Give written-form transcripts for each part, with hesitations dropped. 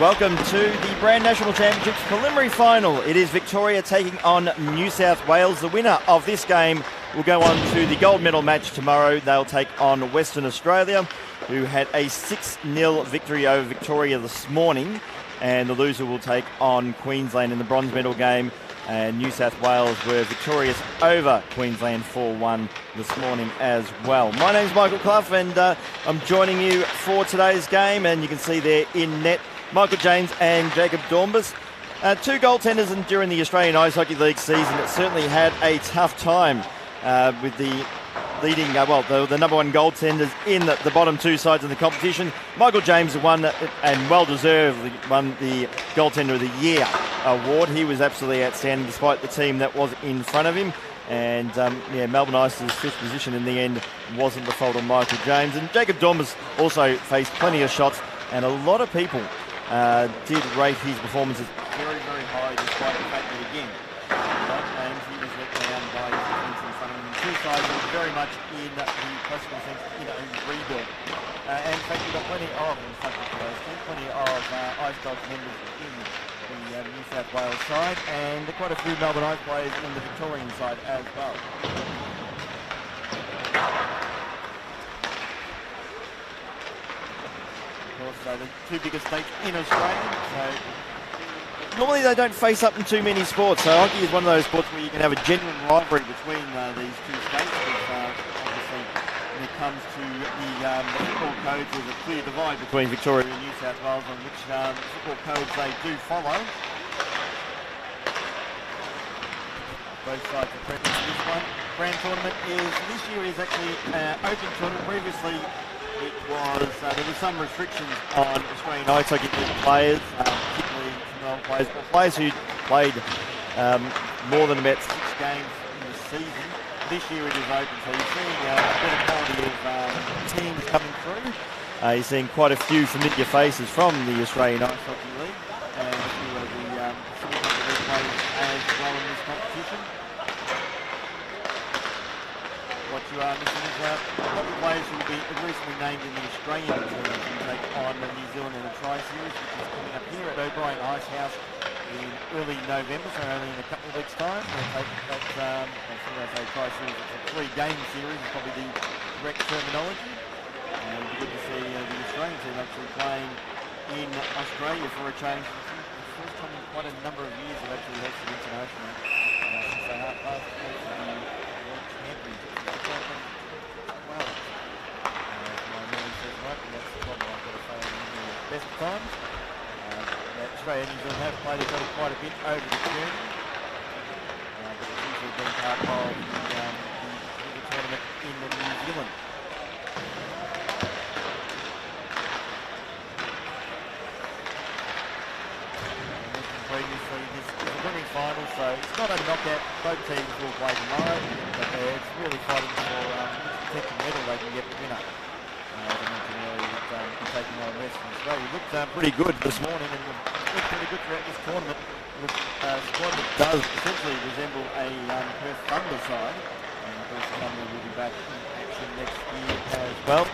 Welcome to the Brand National Championships preliminary final. It is Victoria taking on New South Wales. The winner of this game will go on to the gold medal match tomorrow. They'll take on Western Australia, who had a 6-0 victory over Victoria this morning. And the loser will take on Queensland in the bronze medal game. And New South Wales were victorious over Queensland 4-1 this morning as well. My name's Michael Clough, and I'm joining you for today's game. And you can see there in net Michael James and Jacob Dornbus. Two goaltenders during the Australian Ice Hockey League season that certainly had a tough time with the leading, the number one goaltenders in the bottom two sides of the competition. Michael James won, and well-deserved, won the Goaltender of the Year award. He was absolutely outstanding despite the team that was in front of him. And Melbourne Ice's fifth position in the end wasn't the fault of Michael James. And Jacob Dornbus also faced plenty of shots, and a lot of people did rate his performances very, very high, despite the fact that, again, he was let down by his defence in front of him. Two sides were very much in the classical sense, in a rebuild. And in fact, we've got plenty of Ice Dogs members in the New South Wales side, and quite a few Melbourne Ice players in the Victorian side as well. So the two biggest states in Australia. So normally they don't face up in too many sports. So hockey is one of those sports where you can have a genuine rivalry between these two states. Because, obviously, when it comes to the football codes, there's a clear divide between Victoria and New South Wales on which football codes they do follow. Both sides are present in this one. Grand tournament this year is actually open tournament. Previously, it was there were some restrictions on Australian Ice Hockey League players, particularly players who played more than about 6 games in the season. This year it is open, so you're seeing a better quality of teams coming through. You're seeing quite a few familiar faces from the Australian Ice Hockey League, and a few of the Super Hockey League players as well in this competition. What you are missing is a couple of players who will be recently named in the Australian team to take on New Zealand in the Tri-Series, which is coming up here at O'Brien Ice House in early November, so only in a couple of weeks' time. We'll take that, when I say Tri-Series, it's a 3-game series, is probably the correct terminology. And it'll be good to see the Australian team actually playing in Australia for a change. It's the first time in quite a number of years they've actually hosted international. Since they are past the World Championships. Best of times. Australia and New Zealand have played each other quite a bit over the journey. But it's usually been part of the tournament in New Zealand. Previously, this is a winning final, so it's not a knockout. Both teams will play tomorrow, but it's really fighting for protect the medal they can get the winner. As I mentioned earlier, taking on Western Australia. Looked pretty good this morning, and looked pretty good throughout this tournament. With a squad that does essentially resemble a Perth Thunder side, and of course Thunder will be back in action next year as well.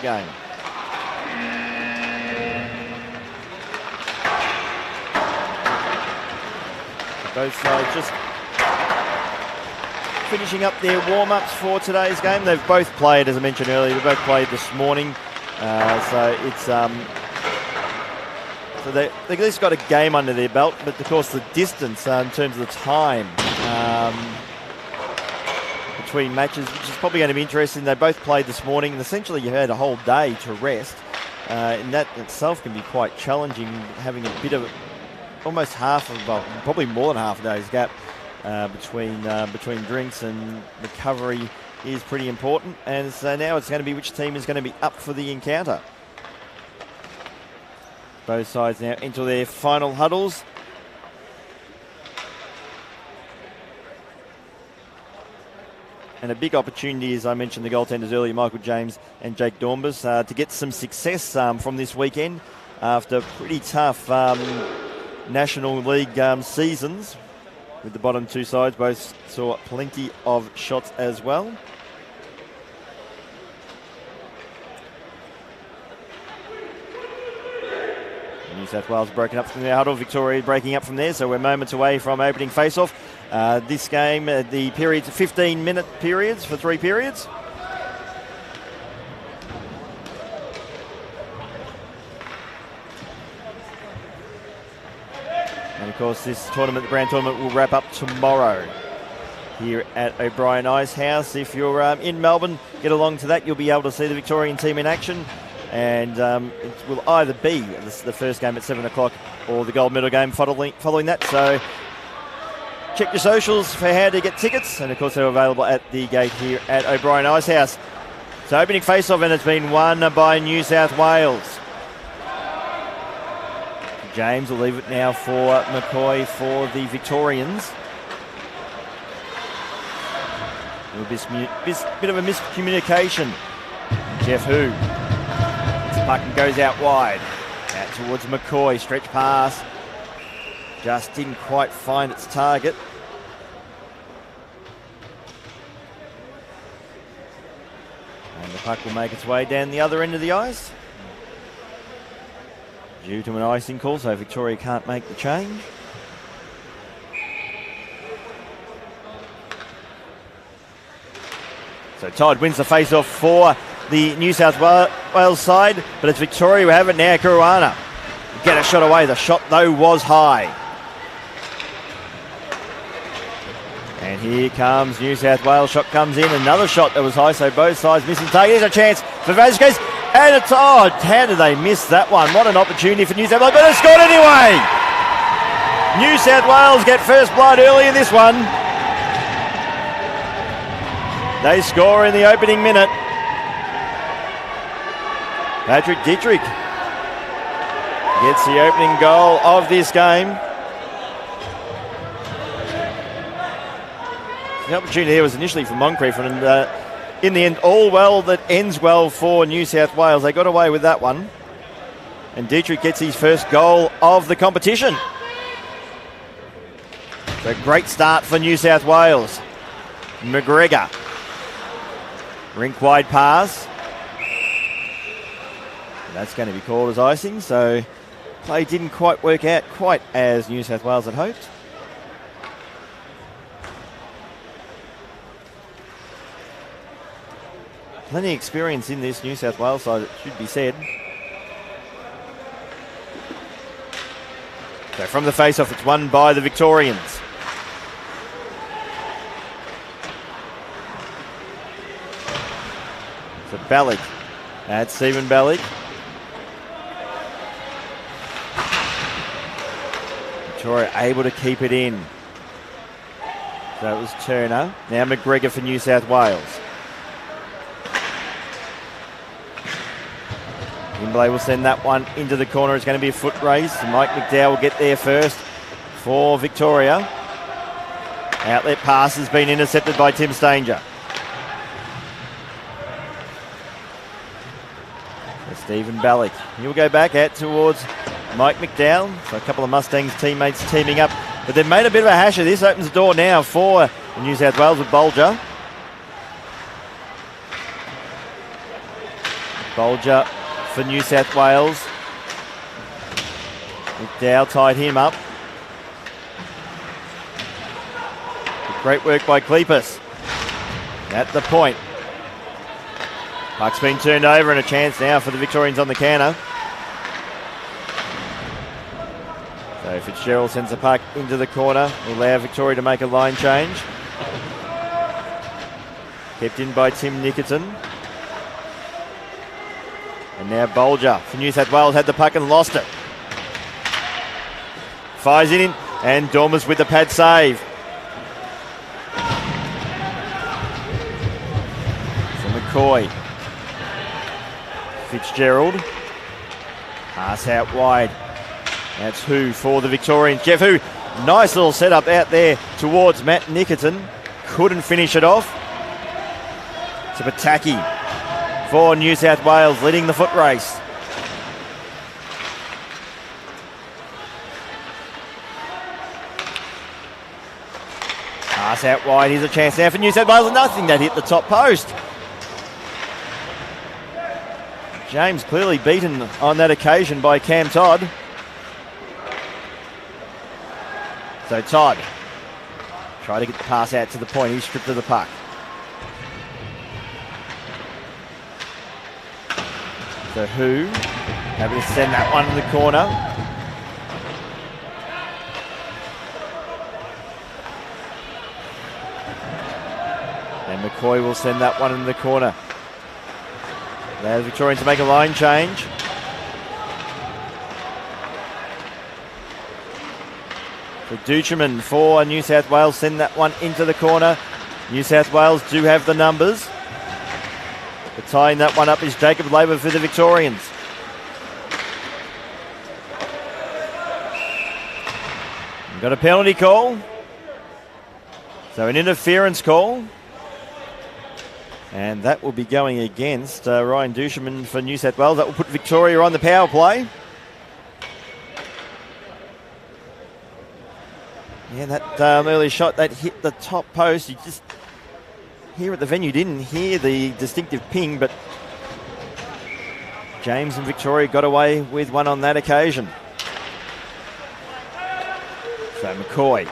Game. Both sides just finishing up their warm-ups for today's game. They've both played, as I mentioned earlier, they both played this morning. So it's so they at least got a game under their belt, but of course the distance in terms of the time between matches, which is probably going to be interesting. They both played this morning, and essentially you had a whole day to rest, and that itself can be quite challenging, having a bit of almost half of, well, probably more than half a day's gap between drinks, and recovery is pretty important. And so now it's going to be which team is going to be up for the encounter. Both sides now into their final huddles. And a big opportunity, as I mentioned, the goaltenders earlier, Michael James and Jake Dornbus, to get some success from this weekend after pretty tough National League seasons. With the bottom two sides, both saw plenty of shots as well. New South Wales broken up from their huddle. Victoria breaking up from there, so we're moments away from opening face-off. This game, the periods, 15-minute periods for 3 periods. And of course, this tournament, the Brand Tournament, will wrap up tomorrow here at O'Brien Icehouse. If you're in Melbourne, get along to that. You'll be able to see the Victorian team in action. And it will either be the first game at 7 o'clock or the gold medal game following that. So check your socials for how to get tickets. And of course, they're available at the gate here at O'Brien Icehouse. So opening face-off, and it's been won by New South Wales. James will leave it now for McCoy for the Victorians. A bit of a miscommunication. Jeff Hu. Puck goes out wide. Out towards McCoy. Stretch pass. Just didn't quite find its target. And the puck will make its way down the other end of the ice. Due to an icing call, so Victoria can't make the change. So Todd wins the face-off for the New South Wales side, but it's Victoria who have it now. Caruana get a shot away. The shot, though, was high. And here comes New South Wales. Shot comes in. Another shot that was high, so both sides missing target. Here's a chance for Vasquez. And it's, oh, how did they miss that one? What an opportunity for New South Wales, but it's scored anyway! New South Wales get first blood early in this one. They score in the opening minute. Patrick Dietrich gets the opening goal of this game. The opportunity here was initially for Moncrief, and in the end, all well that ends well for New South Wales. They got away with that one. And Dietrich gets his first goal of the competition. So great start for New South Wales. McGregor. Rink wide pass. That's going to be called as icing, so play didn't quite work out quite as New South Wales had hoped. Plenty of experience in this New South Wales side, it should be said. So from the face-off, it's won by the Victorians. So Ballick. That's Stephen Ballick. Victoria able to keep it in. So it was Turner. Now McGregor for New South Wales. Imblay will send that one into the corner. It's going to be a foot race. Mike McDowell will get there first for Victoria. Outlet pass has been intercepted by Tim Stanger. So Stephen Ballick. He'll go back out towards Mike McDowell. So a couple of Mustangs teammates teaming up. But they've made a bit of a hash of this. Opens the door now for New South Wales with Bolger. Bolger for New South Wales. McDowell tied him up. Great work by Kleypas. At the point. Puck's been turned over and a chance now for the Victorians on the counter. So Fitzgerald sends the puck into the corner. Will allow Victoria to make a line change. Kept in by Tim Nickerton. And now Bolger for New South Wales had the puck and lost it. Fires it in, and Dormers with the pad save. For McCoy. Fitzgerald. Pass out wide. That's Hu for the Victorians. Jeff Hu, nice little setup out there towards Matt Nickerton. Couldn't finish it off. To Pataki for New South Wales, leading the foot race. Pass out wide. Here's a chance now for New South Wales. Nothing that hit the top post. James clearly beaten on that occasion by Cam Todd. So Todd, try to get the pass out to the point. He's stripped of the puck. So who? Happy to send that one in the corner. And McCoy will send that one in the corner. Allows Victorians to make a line change. So Duchemin for New South Wales send that one into the corner. New South Wales do have the numbers. But tying that one up is Jacob Labour for the Victorians. We've got a penalty call. So an interference call. And that will be going against Ryan Duchemin for New South Wales. That will put Victoria on the power play. Yeah, that early shot that hit the top post. You just here at the venue didn't hear the distinctive ping, but James and Victoria got away with one on that occasion. So McCoy,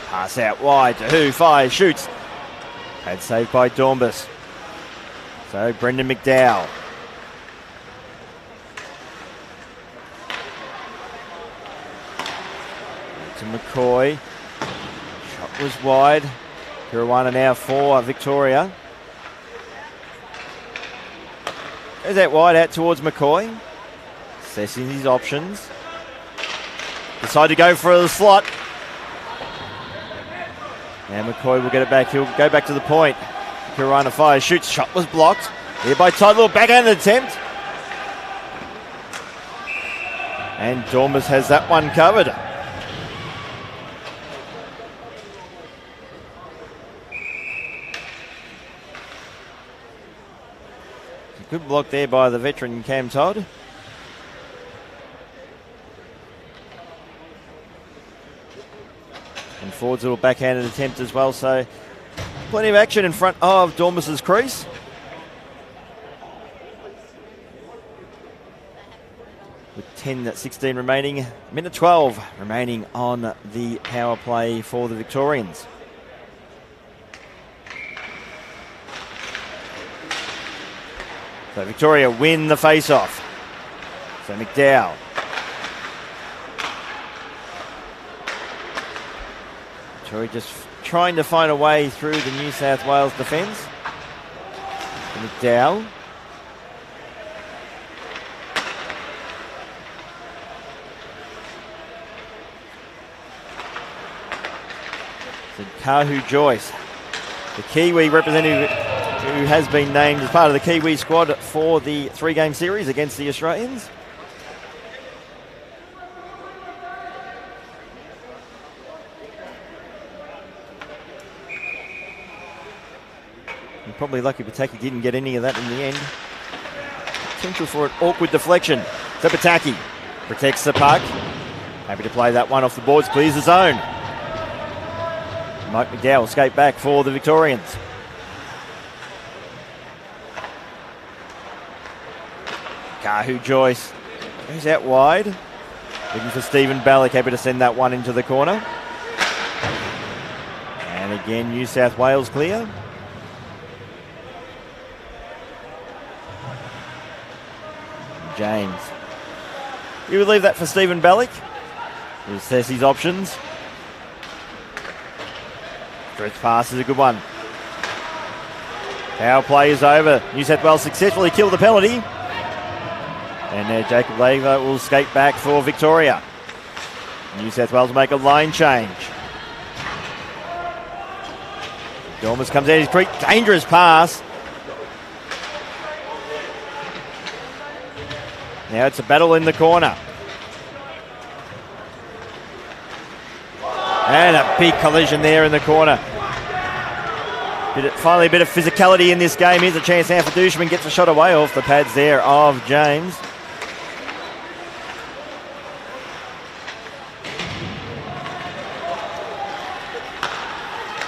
pass out wide to who? Fires, shoots. Had saved by Dornbus. So Brendan McDowell. To McCoy. Shot was wide. Caruana now for Victoria. Goes that wide out towards McCoy. Assessing his options. Decide to go for the slot. And McCoy will get it back. He'll go back to the point. Caruana fires, shoots. Shot was blocked. Here by Todd. Little backhand attempt. And Dormus has that one covered. Good block there by the veteran Cam Todd. And Ford's little backhanded attempt as well, so plenty of action in front of Dormus's crease. With 10:16 remaining, minute 12 remaining on the power play for the Victorians. So Victoria win the face-off. So McDowell. Victoria just trying to find a way through the New South Wales defence. McDowell. So Kahu Joyce, the Kiwi representative who has been named as part of the Kiwi squad for the three-game series against the Australians. You're probably lucky Pataki didn't get any of that in the end. Potential for an awkward deflection. So Pataki protects the puck. Happy to play that one off the boards, clears the zone. Mike McDowell escape back for the Victorians. Kahu Joyce goes out wide. Looking for Stephen Ballick, happy to send that one into the corner. And again, New South Wales clear. James. You would leave that for Stephen Ballick. He'll assess his options. Stretch pass is a good one. Power play is over. New South Wales successfully killed the penalty. And now Jacob Labour will skate back for Victoria. New South Wales make a line change. Dormus comes out his creek. Dangerous pass. Now it's a battle in the corner. And a big collision there in the corner. Finally a bit of physicality in this game. Here's a chance now for Duchemin. Gets a shot away off the pads there of James.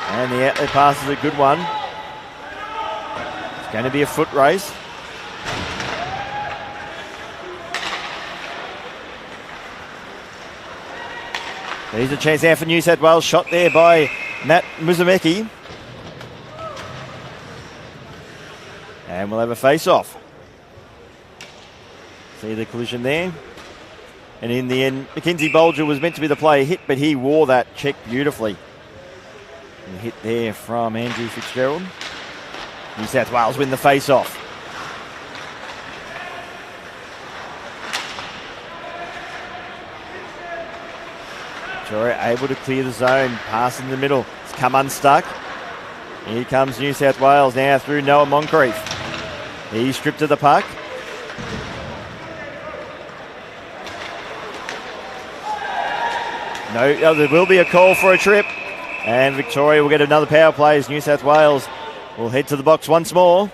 And the outlet pass is a good one. It's going to be a foot race. There's a chance there for New South Wales. Shot there by Matt Muzameki. And we'll have a face-off. See the collision there. And in the end, Mackenzie Bolger was meant to be the player hit, but he wore that check beautifully. And hit there from Andrew Fitzgerald. New South Wales win the face-off. Victoria able to clear the zone. Pass in the middle. It's come unstuck. Here comes New South Wales now through Noah Moncrief. He stripped of the puck. No, there will be a call for a trip. And Victoria will get another power play as New South Wales will head to the box once more.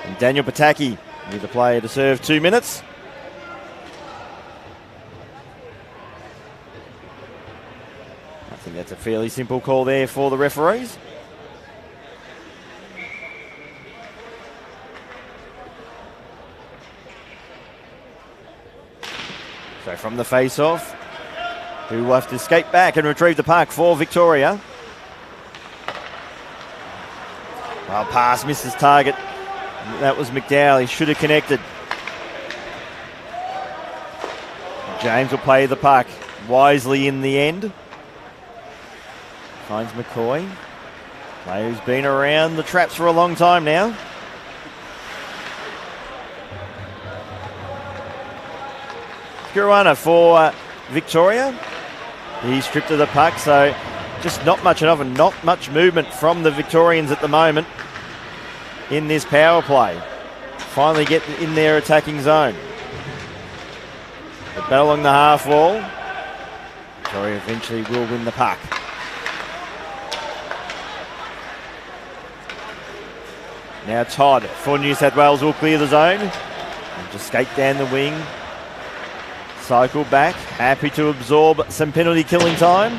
And Daniel Pataki will be the player to serve 2 minutes. I think that's a fairly simple call there for the referees. So from the face-off, who will have to skate back and retrieve the puck for Victoria. Well, pass misses target. That was McDowell. He should have connected. James will play the puck wisely in the end. Finds McCoy. Player who's been around the traps for a long time now. Caruana for Victoria. He's stripped of the puck, so just not much enough and not much movement from the Victorians at the moment in this power play. Finally get in their attacking zone. The battle along the half wall. Victoria eventually will win the puck. Now Todd for New South Wales will clear the zone. And just skate down the wing. Cycle back, happy to absorb some penalty killing time.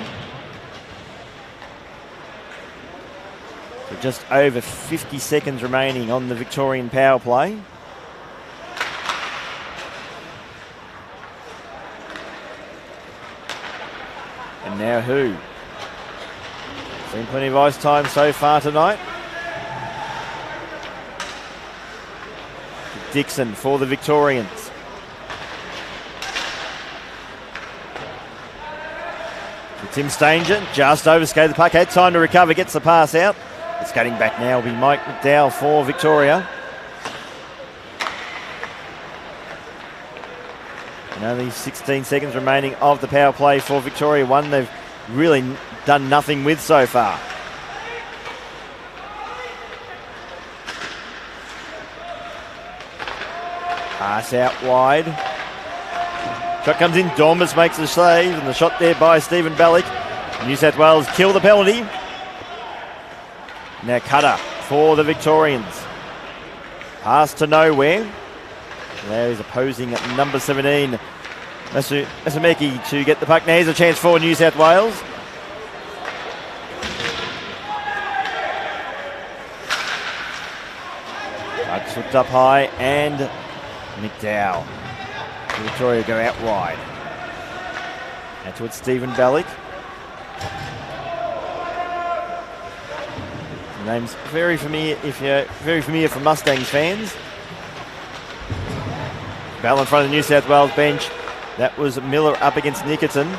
So just over 50 seconds remaining on the Victorian power play. And now who? Seen plenty of ice time so far tonight. Dixon for the Victorians. Tim Stanger just overskated the puck, had time to recover, gets the pass out. It's getting back now will be Mike McDowell for Victoria. And only 16 seconds remaining of the power play for Victoria. One they've really done nothing with so far. Pass out wide. Shot comes in, Dormus makes the save, and the shot there by Stephen Bellick. New South Wales kill the penalty. Now Cutter for the Victorians. Pass to nowhere. There is opposing at number 17, Masumeki, to get the puck. Now here's a chance for New South Wales. Puck's hooked up high, and McDowell. Victoria go out wide. And towards Stephen Bellick. The name's very familiar if you're very familiar for Mustangs fans. Ball in front of the New South Wales bench. That was Miller up against Nickerton.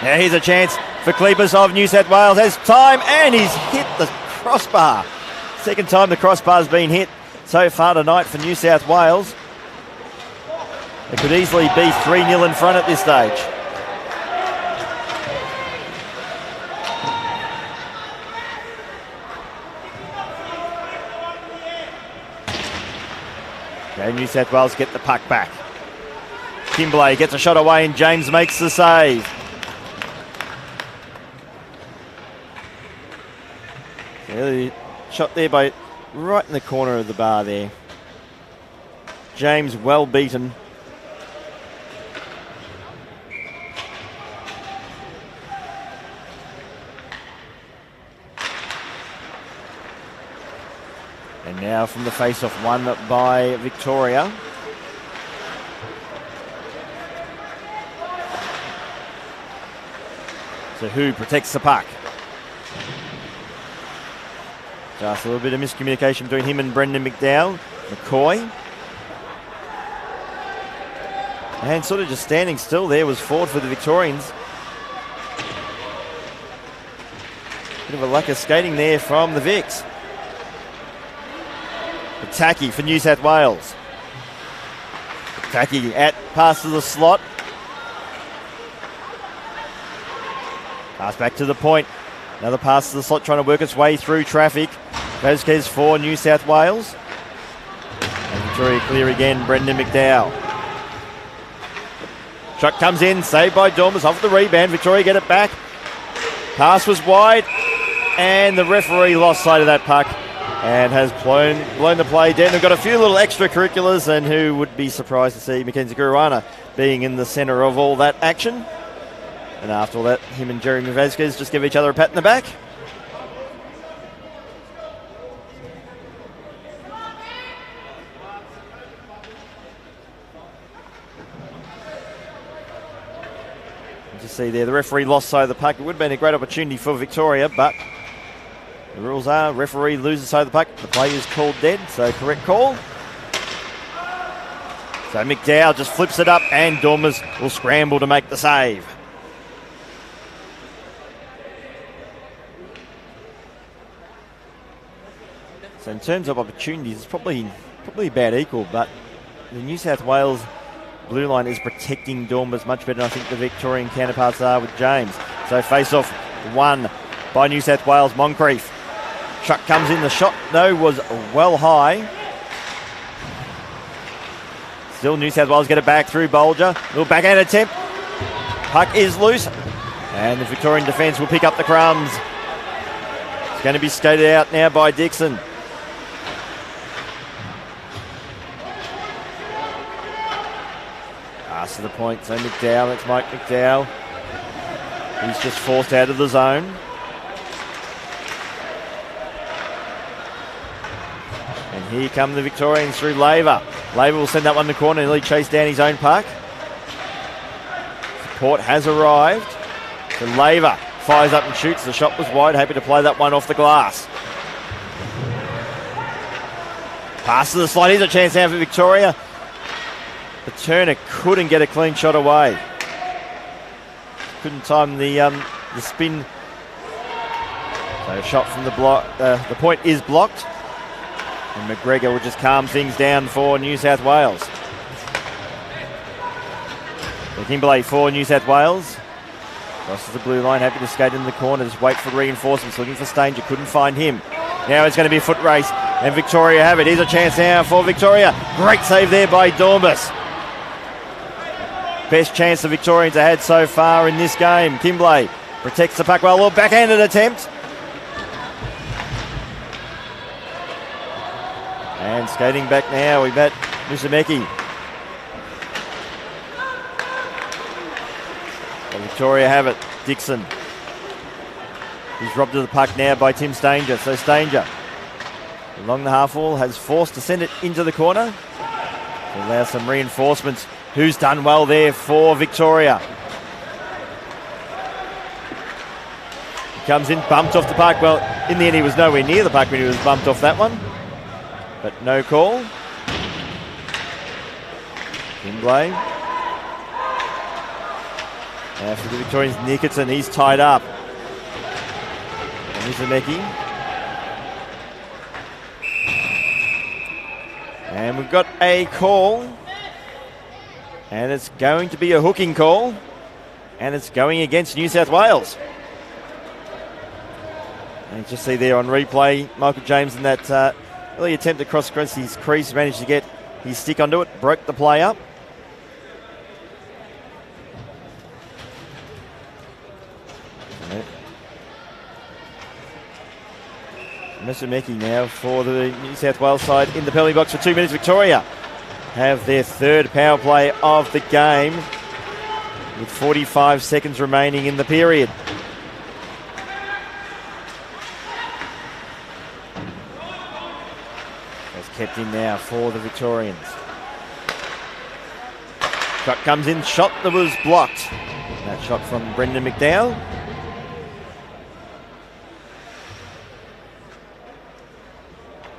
Now here's a chance for Klebus of New South Wales. Has time and he's hit the crossbar. Second time the crossbar's been hit so far tonight for New South Wales. It could easily be 3-0 in front at this stage. Okay, New South Wales get the puck back. Kimbley gets a shot away and James makes the save. Really shot there by right in the corner of the bar there. James well beaten. And now from the face-off, won by Victoria. So who protects the puck? Just a little bit of miscommunication between him and Brendan McDowell. McCoy. And sort of just standing still there was Ford for the Victorians. Bit of a lack of skating there from the Vics. Pataki for New South Wales. Pataki at pass to the slot. Pass back to the point. Another pass to the slot trying to work its way through traffic. Vasquez for New South Wales. And Victoria clear again, Brendan McDowell. Shot comes in, saved by Dormus off the rebound. Victoria get it back. Pass was wide, and the referee lost sight of that puck and has blown the play down. They've got a few little extracurriculars, and who would be surprised to see Mackenzie Caruana being in the centre of all that action. And after all that, him and Jeremy Vasquez just give each other a pat in the back. See there, the referee lost sight of the puck. It would have been a great opportunity for Victoria, but the rules are referee loses sight of the puck, the play is called dead, so correct call. So McDowell just flips it up and Dormus will scramble to make the save. So in terms of opportunities, it's probably about equal, but the New South Wales blue line is protecting Dormus much better than I think the Victorian counterparts are with James. So face-off won by New South Wales. Moncrief. Shot comes in. The shot, though, was well high. Still New South Wales get it back through Bolger. Little backhand attempt. Puck is loose. And the Victorian defence will pick up the crumbs. It's going to be skated out now by Dixon. To the point, so McDowell, it's Mike McDowell. He's just forced out of the zone. And here come the Victorians through Laver. Laver will send that one to the corner and he'll chase down his own puck. Support has arrived. So Laver fires up and shoots. The shot was wide, happy to play that one off the glass. Pass to the slot, here's a chance now for Victoria. The Turner couldn't get a clean shot away. Couldn't time the spin. So a shot from the block. The point is blocked. And McGregor will just calm things down for New South Wales. So Kimberley for New South Wales. Crosses the blue line, happy to skate in the corner. Just wait for reinforcements, looking for Stanger. Couldn't find him. Now it's going to be a foot race. And Victoria have it. Here's a chance now for Victoria. Great save there by Dormus. Best chance the Victorians have had so far in this game. Kimbley protects the puck well. A backhanded attempt. And skating back now, we bet Musumeci. Well, Victoria have it. Dixon. He's robbed of the puck now by Tim Stanger. So Stanger along the half wall has forced to send it into the corner. To allow some reinforcements. Who's done well there for Victoria. He comes in, bumped off the puck. Well, in the end, he was nowhere near the puck when he was bumped off that one. But no call. Kimbley. Now for the Victorians, Nickerson, he's tied up. And Musumeci. And we've got a call. And it's going to be a hooking call. And it's going against New South Wales. And you just see there on replay, Michael James in that early attempt to cross his crease, managed to get his stick onto it, broke the play up. Musumeci now for the New South Wales side in the penalty box for 2 minutes. Victoria have their third power play of the game with 45 seconds remaining in the period. That's kept in now for the Victorians. Shot comes in, shot that was blocked. That shot from Brendan McDowell.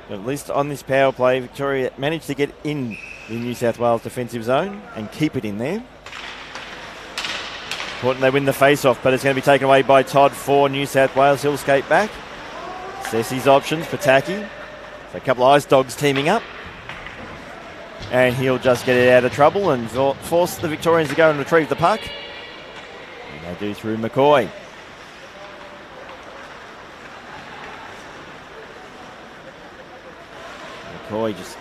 At least on this power play, Victoria managed to get in the New South Wales defensive zone and keep it in there. Important they win the face-off, but it's going to be taken away by Todd for New South Wales. He'll skate back. Sessi's options, Pataki. So a couple of Ice Dogs teaming up. And he'll just get it out of trouble and force the Victorians to go and retrieve the puck. And they do through McCoy. McCoy just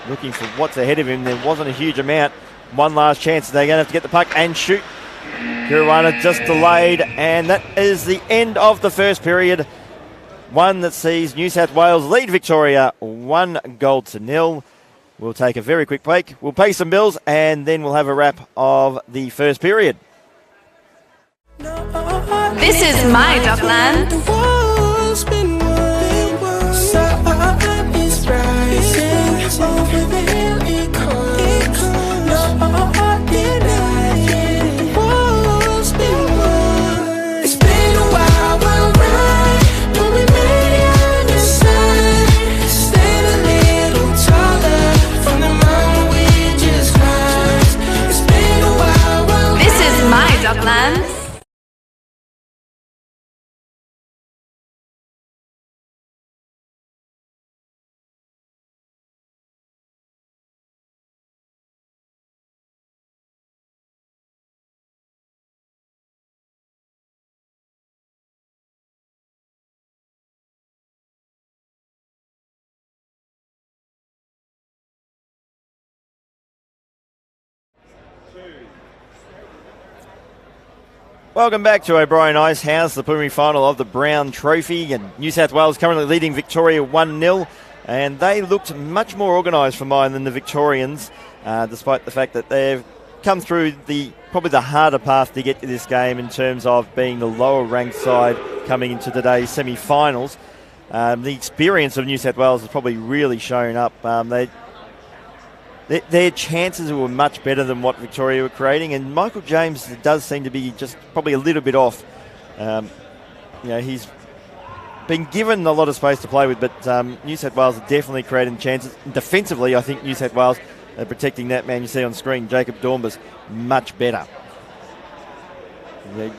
looking for what's ahead of him. There wasn't a huge amount. One last chance. They're going to have to get the puck and shoot. Caruana just delayed, and that is the end of the first period. One that sees New South Wales lead Victoria 1-0. We'll take a very quick break. We'll pay some bills, and then we'll have a wrap of the first period. This is my Dockland. Docklands. Welcome back to O'Brien Ice House, the preliminary final of the Brown Trophy, and New South Wales currently leading Victoria 1-0, and they looked much more organised for mine than the Victorians, despite the fact that they've come through probably the harder path to get to this game in terms of being the lower ranked side coming into today's semi-finals. The experience of New South Wales has probably really shown up. Their chances were much better than what Victoria were creating, and Michael James does seem to be just probably a little bit off. He's been given a lot of space to play with, but New South Wales are definitely creating chances. Defensively, I think New South Wales are protecting that man you see on screen, Jacob Dornbus, much better.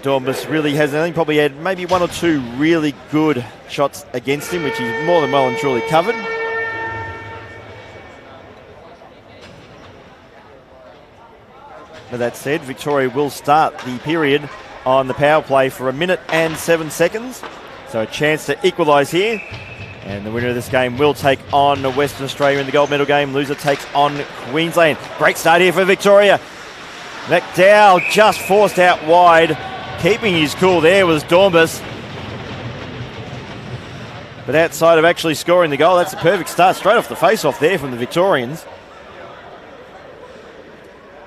Dornbus really has only probably had maybe one or two really good shots against him, which he's more than well and truly covered. With that said, Victoria will start the period on the power play for 1 minute and 7 seconds. So a chance to equalise here. And the winner of this game will take on Western Australia in the gold medal game. Loser takes on Queensland. Great start here for Victoria. McDowell just forced out wide. Keeping his cool there was Dornbus. But outside of actually scoring the goal, that's a perfect start straight off the face-off there from the Victorians.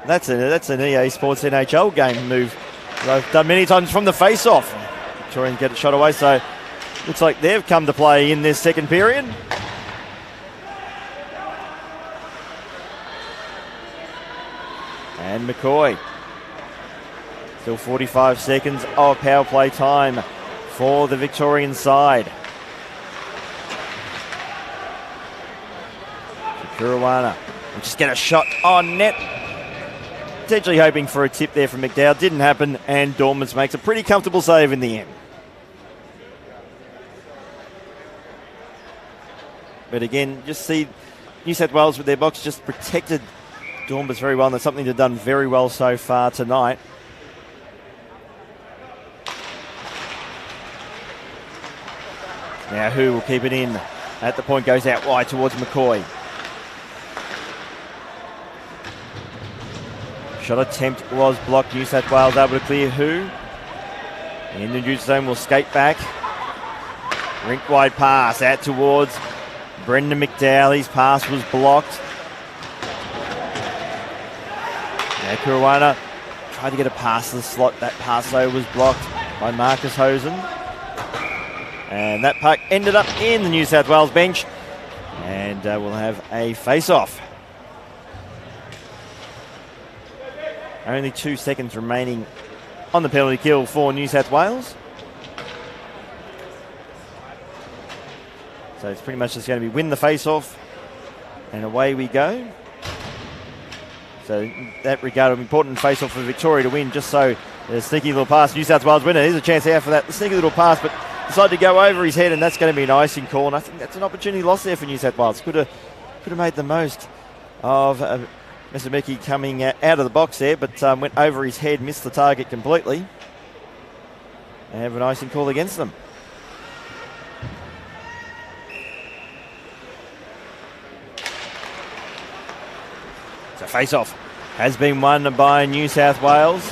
That's an EA Sports NHL game move they've done many times from the face-off. Victorians get it shot away, so looks like they've come to play in this second period. And McCoy. Still 45 seconds of power play time for the Victorian side. Caruana will just get a shot on net. Potentially hoping for a tip there from McDowell. Didn't happen, and Dormans makes a pretty comfortable save in the end. But again, just see New South Wales with their box just protected Dornbus very well, and that's something they've done very well so far tonight. Now who will keep it in? At the point goes out wide towards McCoy. Shot attempt was blocked. New South Wales able to clear who? In the neutral zone will skate back. Rink wide pass out towards Brendan McDowell. His pass was blocked. Now Caruana tried to get a pass to the slot. That pass though was blocked by Marcus Hosen. And that puck ended up in the New South Wales bench. And we'll have a face-off. Only 2 seconds remaining on the penalty kill for New South Wales. So it's pretty much just going to be win the face-off and away we go. So in that regard, an important face-off for Victoria to win, just so a sneaky little pass. New South Wales winner. Here's a chance out for that sneaky little pass, but decided to go over his head, and that's going to be an icing call. And I think that's an opportunity lost there for New South Wales. Could have made the most of Mr. Mickey coming out of the box there, but went over his head, missed the target completely. They have an icing call against them. So face-off has been won by New South Wales.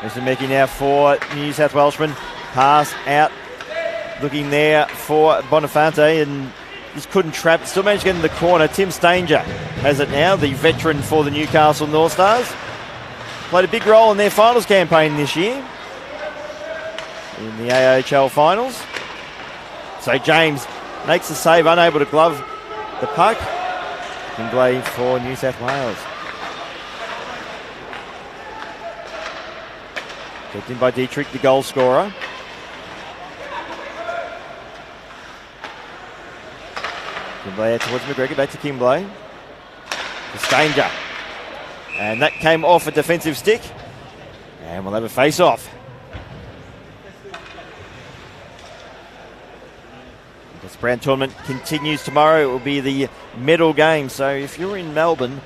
Mr. Mickey now for New South Welshman. Pass out. Looking there for Bonifante and just couldn't trap. Still managed to get in the corner. Tim Stanger has it now, the veteran for the Newcastle North Stars. Played a big role in their finals campaign this year in the AHL finals. So James makes the save, unable to glove the puck. Kingley for New South Wales. Kept in by Dietrich, the goal scorer. Kimbley out towards McGregor, back to Kimbley. To Stanger. And that came off a defensive stick. And we'll have a face-off. This Brown tournament continues tomorrow. It will be the medal game. So if you're in Melbourne,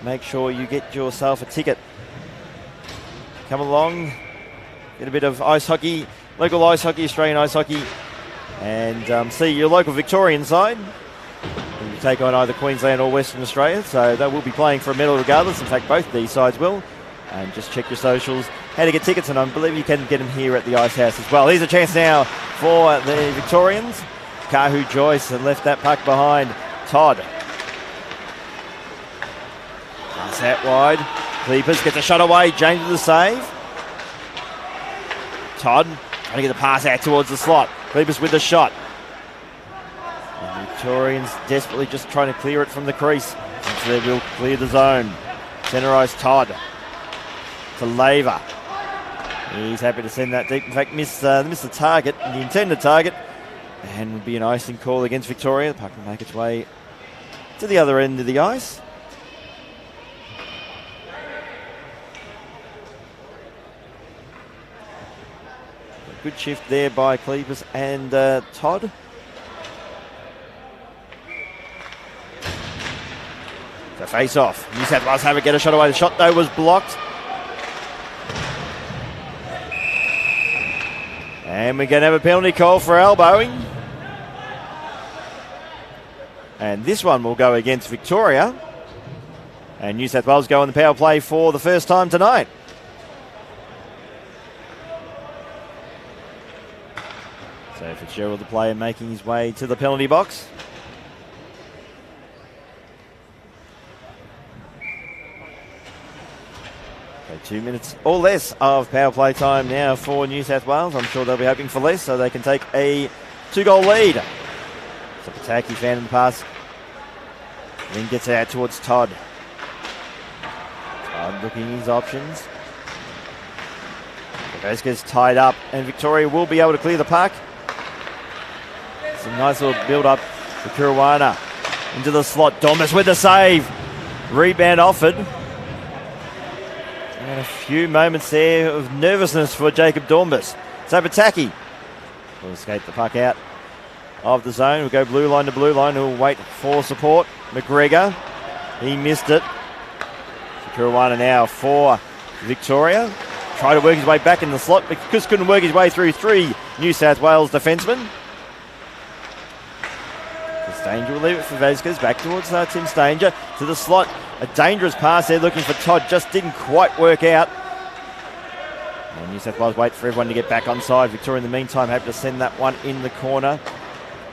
make sure you get yourself a ticket. Come along, get a bit of ice hockey, local ice hockey, Australian ice hockey, and see your local Victorian side. You take on either Queensland or Western Australia, so they will be playing for a medal regardless. In fact, both these sides will. And just check your socials, how to get tickets, and I believe you can get them here at the Ice House as well. Here's a chance now for the Victorians. Kahu Joyce and left that puck behind. Todd. Pass out wide. Cleepers gets a shot away. James with the save. Todd trying to get the pass out towards the slot. Cleepers with the shot. And Victorians desperately just trying to clear it from the crease. So they will clear the zone. Centre ice Todd to Laver. He's happy to send that deep. In fact, missed the target, the intended target. And would be an icing call against Victoria. The puck will make its way to the other end of the ice. A good shift there by Cleepers and Todd. So face off. New South Wales have it, get a shot away. The shot though was blocked. And we're going to have a penalty call for elbowing. And this one will go against Victoria. And New South Wales go on the power play for the first time tonight. So Fitzgerald, the player, making his way to the penalty box. So 2 minutes or less of power play time now for New South Wales. I'm sure they'll be hoping for less so they can take a 2-goal lead. So Pataki found in the pass. Then gets out towards Todd. Todd looking at his options. Vasquez tied up and Victoria will be able to clear the puck. Some nice little build-up for Kuruwana. Into the slot. Dormus with the save. Rebound offered. And a few moments there of nervousness for Jacob Dormus. So Pataki will escape the puck out of the zone. We'll go blue line to blue line. We'll wait for support. McGregor. He missed it. Kuruwana now for Victoria. Try to work his way back in the slot, but just couldn't work his way through three New South Wales defensemen. Stanger will leave it for Vasquez. Back towards Tim Stanger to the slot. A dangerous pass there looking for Todd. Just didn't quite work out. And New South Wales wait for everyone to get back on side. Victoria in the meantime happy to send that one in the corner.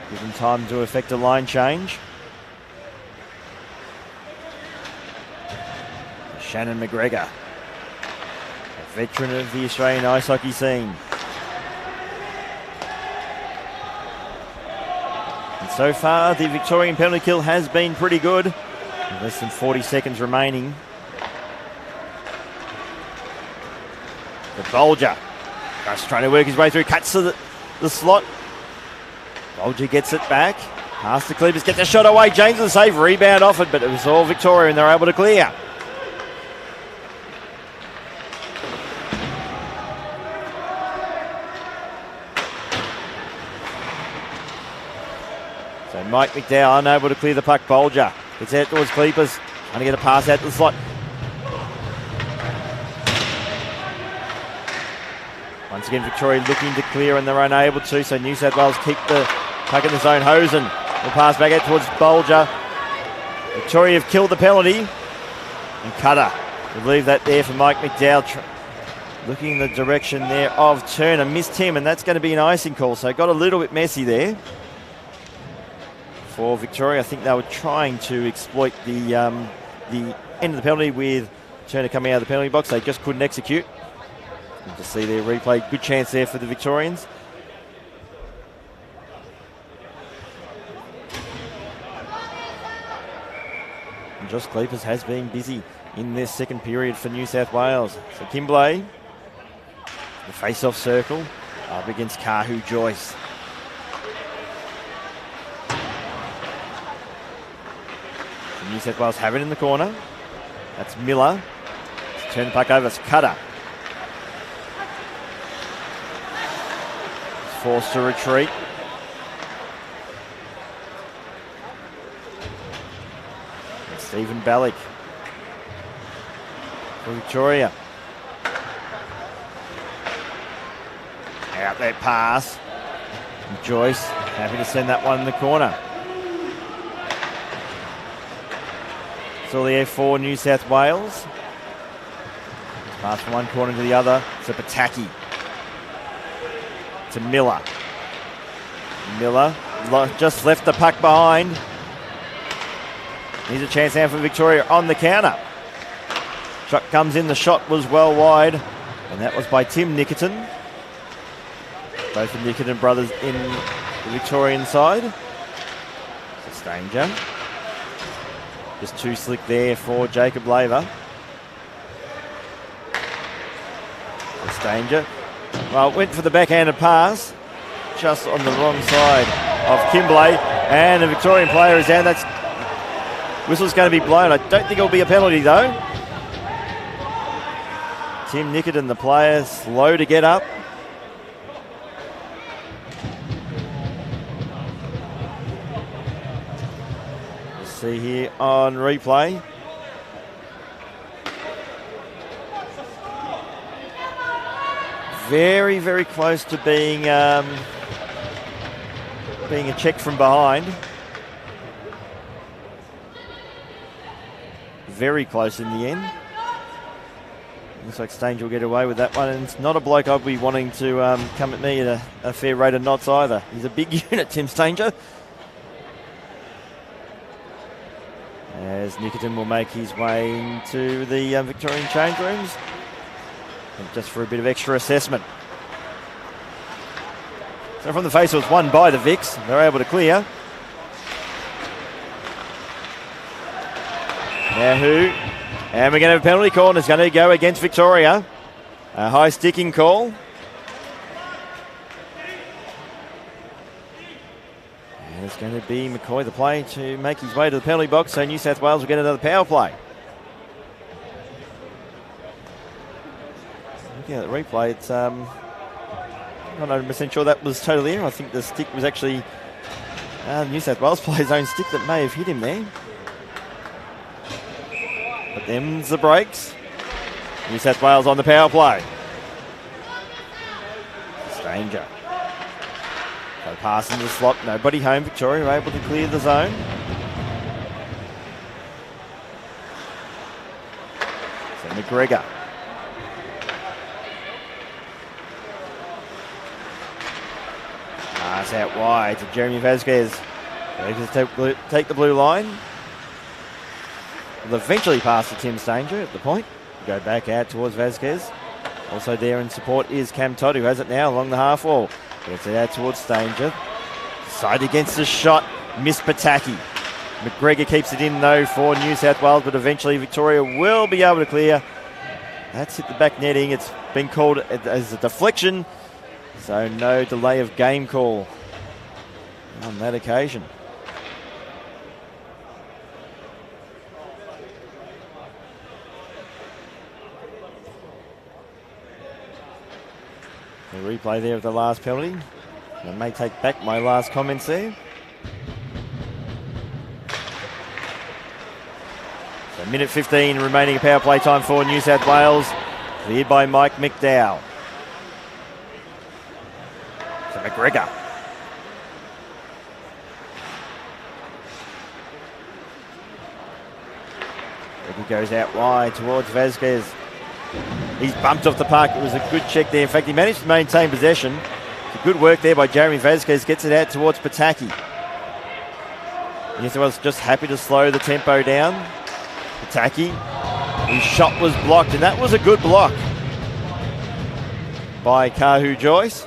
Give them time to effect a line change. Shannon McGregor, a veteran of the Australian ice hockey scene. And so far, the Victorian penalty kill has been pretty good. With less than 40 seconds remaining. The Bolger. Just trying to work his way through. Cuts to the slot. Bolger gets it back. Pass to Cleepers. Gets a shot away. James with the save. Rebound offered, but it was all Victoria and they're able to clear. So Mike McDowell unable to clear the puck. Bolger gets out towards Cleepers. Trying to get a pass out to the slot. Once again, Victoria looking to clear and they're unable to, so New South Wales keep the puck in the zone. Hosen will pass back out towards Bolger. Victoria have killed the penalty. And Cutter will leave that there for Mike McDowell. Looking in the direction there of Turner. Missed him, and that's going to be an icing call, so it got a little bit messy there. For Victoria, I think they were trying to exploit the end of the penalty with Turner coming out of the penalty box. They just couldn't execute. Good to see their replay. Good chance there for the Victorians. And Josh Cleepers has been busy in this second period for New South Wales. So Kimblay, the face-off circle, up against Kahu Joyce. So New South Wales have it in the corner. That's Miller. Let's turn the puck over. It's Cutter. Forced to retreat. And Stephen Ballick for Victoria. Out that pass. And Joyce happy to send that one in the corner. It's all the air for New South Wales. Pass from one corner to the other. So Pataki to Miller. Miller just left the puck behind. Here's a chance now for Victoria on the counter. Truck comes in, the shot was well wide, and that was by Tim Nickerton. Both the Nickerton brothers in the Victorian side. It's danger. Just too slick there for Jacob Laver. It's danger. Well, went for the backhanded pass, just on the wrong side of Kimblay, and the Victorian player is down. That's whistle's going to be blown. I don't think it'll be a penalty though. Tim Nickerton, the player, slow to get up. We'll see here on replay. Very, very close to being a check from behind. Very close in the end. Looks like Stange will get away with that one, and it's not a bloke I'd be wanting to come at me at a fair rate of knots either. He's a big unit, Tim Stanger. As Nickerton will make his way into the Victorian change rooms. Just for a bit of extra assessment. So from the face, it was won by the Vics. They're able to clear. Now who? And we're going to have a penalty call, and it's going to go against Victoria. A high sticking call. And it's going to be McCoy, the play, to make his way to the penalty box, so New South Wales will get another power play. Looking at the replay, it's not 100% sure that was totally in. I think the stick was actually the New South Wales player's own stick that may have hit him there. But them's the breaks. New South Wales on the power play. It's danger. So pass into the slot, nobody home. Victoria are able to clear the zone. So McGregor. Pass out wide to Jeremy Vasquez. Vasquez take the blue line. Will eventually pass to Tim Stanger at the point. Go back out towards Vasquez. Also there in support is Cam Todd, who has it now along the half wall. Gets it out towards Stanger. Side against the shot. Miss Pataki. McGregor keeps it in though for New South Wales, but eventually Victoria will be able to clear. That's hit the back netting. It's been called as a deflection, so no delay of game call on that occasion. The replay there of the last penalty. I may take back my last comments there. So minute 15 remaining of power play time for New South Wales. Cleared by Mike McDowell. So McGregor. He goes out wide towards Vasquez. He's bumped off the park. It was a good check there. In fact, he managed to maintain possession. Good work there by Jeremy Vasquez. Gets it out towards Pataki. New South Wales just happy to slow the tempo down. Pataki. His shot was blocked, and that was a good block by Kahu Joyce.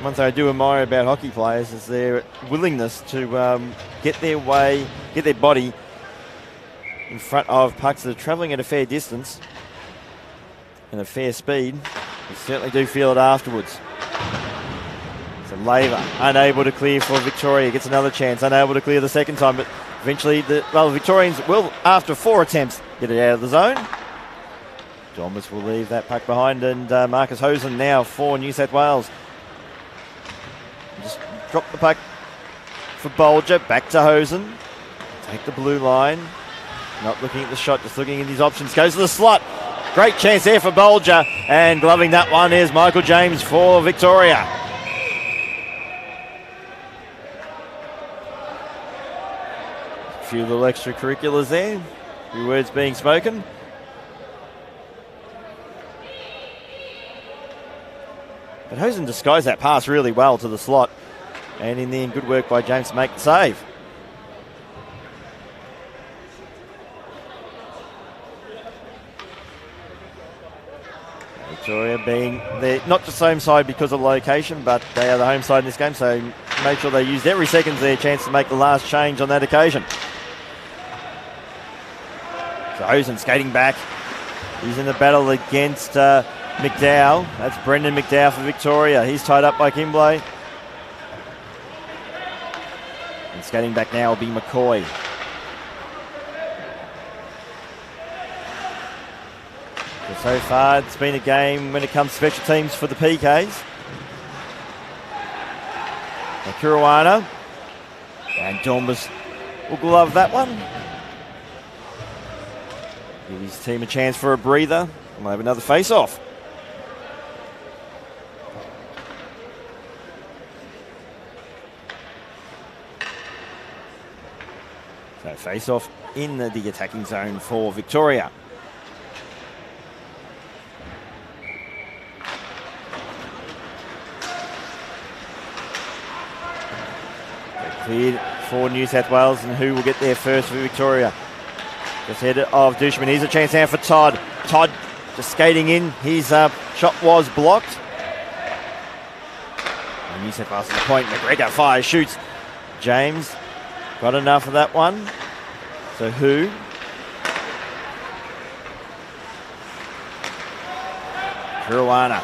One thing I do admire about hockey players is their willingness to get their way, get their body in front of pucks that are travelling at a fair distance and a fair speed. You certainly do feel it afterwards. So Laver unable to clear for Victoria, gets another chance, unable to clear the second time, but eventually the Victorians will, after 4 attempts, get it out of the zone. Dormus will leave that puck behind, and Marcus Hosen now for New South Wales. Just drop the puck for Bolger, back to Hosen. Take the blue line. Not looking at the shot, just looking at his options. Goes to the slot. Great chance there for Bolger. And gloving that one is Michael James for Victoria. A few little extracurriculars there. A few words being spoken. But Hosen disguised that pass really well to the slot. And in the end, good work by James to make the save. Victoria being not just home side because of location, but they are the home side in this game, so make sure they used every second of their chance to make the last change on that occasion. So Hosen skating back. He's in the battle against McDowell. That's Brendan McDowell for Victoria. He's tied up by Kimblay. And skating back now will be McCoy. So far, it's been a game when it comes to special teams for the PKs. Caruana. And Dormus will glove that one. Give his team a chance for a breather. We'll have another face-off. So face-off in the attacking zone for Victoria. Cleared for New South Wales, and who will get there first for Victoria? Just ahead of Dushman. Here's a chance now for Todd. Todd just skating in. His shot was blocked. And New South Wales at the point. McGregor fires, shoots. James got enough of that one. So who? Caruana.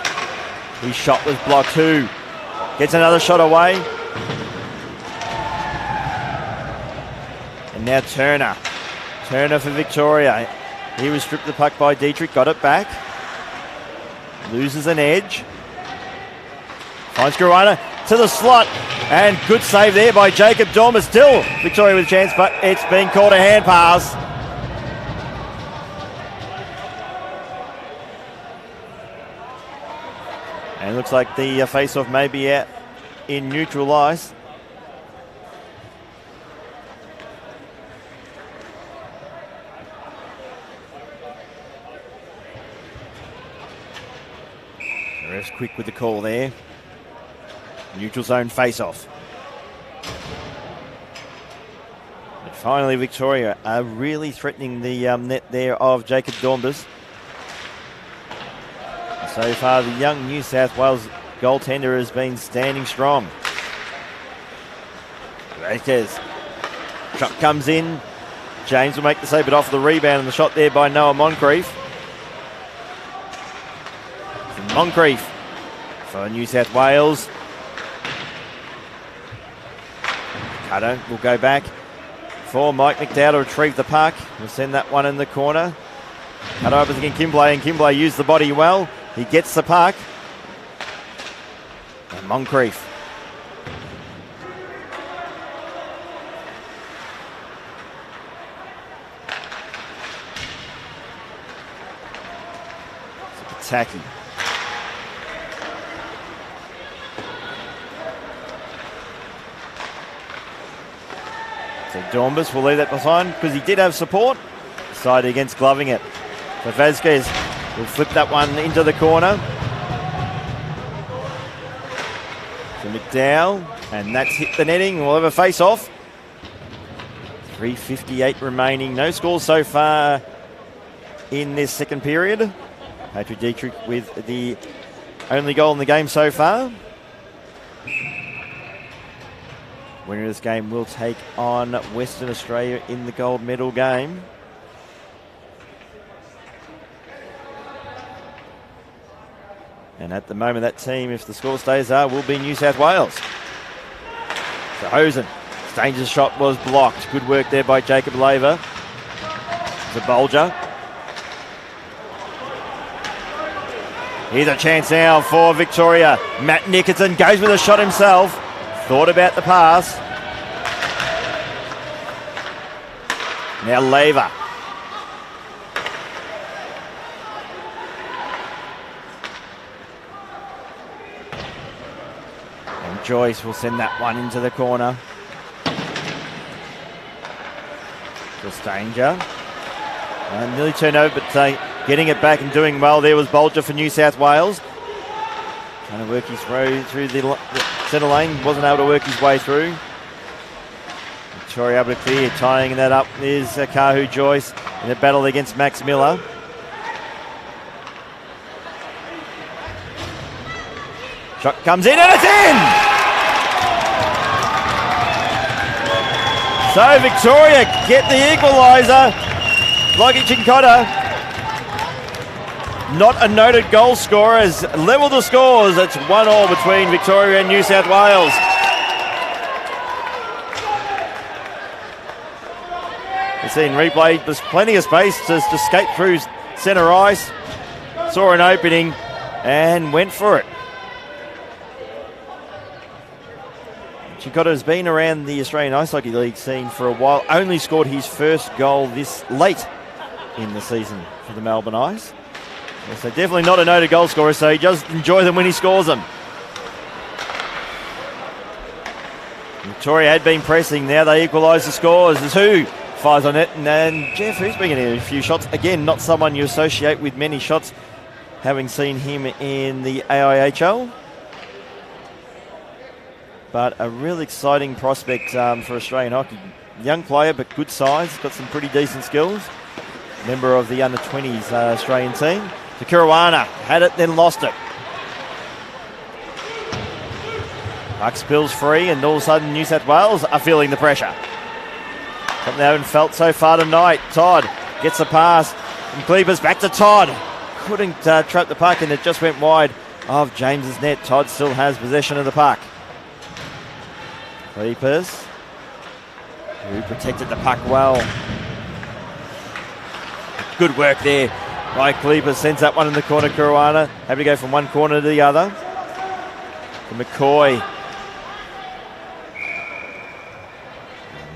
His shot was blocked. Who gets another shot away? And now Turner. Turner for Victoria. He was stripped the puck by Dietrich, got it back. Loses an edge. Finds Caruana to the slot. And good save there by Jacob Dormer. Still Victoria with a chance, but it's been called a hand pass. And looks like the face-off may be out in neutral ice. Ref's quick with the call there. Neutral zone face-off. But finally, Victoria are really threatening the net there of Jacob Dornbus. So far, the young New South Wales goaltender has been standing strong. Vasquez Shot comes in. James will make the save, but off the rebound and the shot there by Noah Moncrief. Moncrief for New South Wales. Cutter will go back for Mike McDowell to retrieve the puck. We'll send that one in the corner. Cutter over again Kimblay, and Kimblay used the body well. He gets the puck. And Moncrief. Pataki. So Dornbus will leave that behind because he did have support. Decided against gloving it. So Vasquez will flip that one into the corner. To McDowell, and that's hit the netting. We'll have a face-off. 3:58 remaining. No scores so far in this second period. Patrick Dietrich with the only goal in the game so far. Winner of this game will take on Western Australia in the gold medal game. And at the moment, that team, if the score stays there, will be New South Wales. So Hosen, dangerous shot was blocked. Good work there by Jacob Laver. To Bulger. Here's a chance now for Victoria. Matt Nickerson goes with a shot himself. Thought about the pass. Now Laver. And Joyce will send that one into the corner. Just danger. Nearly turned over, but getting it back and doing well there was Bulger for New South Wales. Trying to work his way through the centre lane. Wasn't able to work his way through. Victoria able to clear. Tying that up is Kahu Joyce in a battle against Max Miller. Shot comes in and it's in! So Victoria get the equaliser. Lockie Chincotta, not a noted goal scorer, has levelled the scores. It's 1-1 between Victoria and New South Wales. You've seen replay, there's plenty of space to skate through centre ice. Saw an opening and went for it. Chincotta has been around the Australian Ice Hockey League scene for a while. Only scored his first goal this late in the season for the Melbourne Ice. So definitely not a noted goal scorer, so he just enjoy them when he scores them. Victoria had been pressing, now they equalise the scores. There's who fires on it, and Jeff, who's been getting a few shots. Again, not someone you associate with many shots, having seen him in the AIHL. But a real exciting prospect for Australian hockey. Young player, but good size, got some pretty decent skills. Member of the under-20s Australian team. To Caruana, had it, then lost it. Puck spills free, and all of a sudden New South Wales are feeling the pressure. Something they haven't felt so far tonight. Todd gets the pass from Cleepers back to Todd. Couldn't trap the puck, and it just went wide of James's net. Todd still has possession of the puck. Cleepers, who protected the puck well. Good work there by Cleepers. Sends that one in the corner. Caruana happy to go from one corner to the other. To McCoy.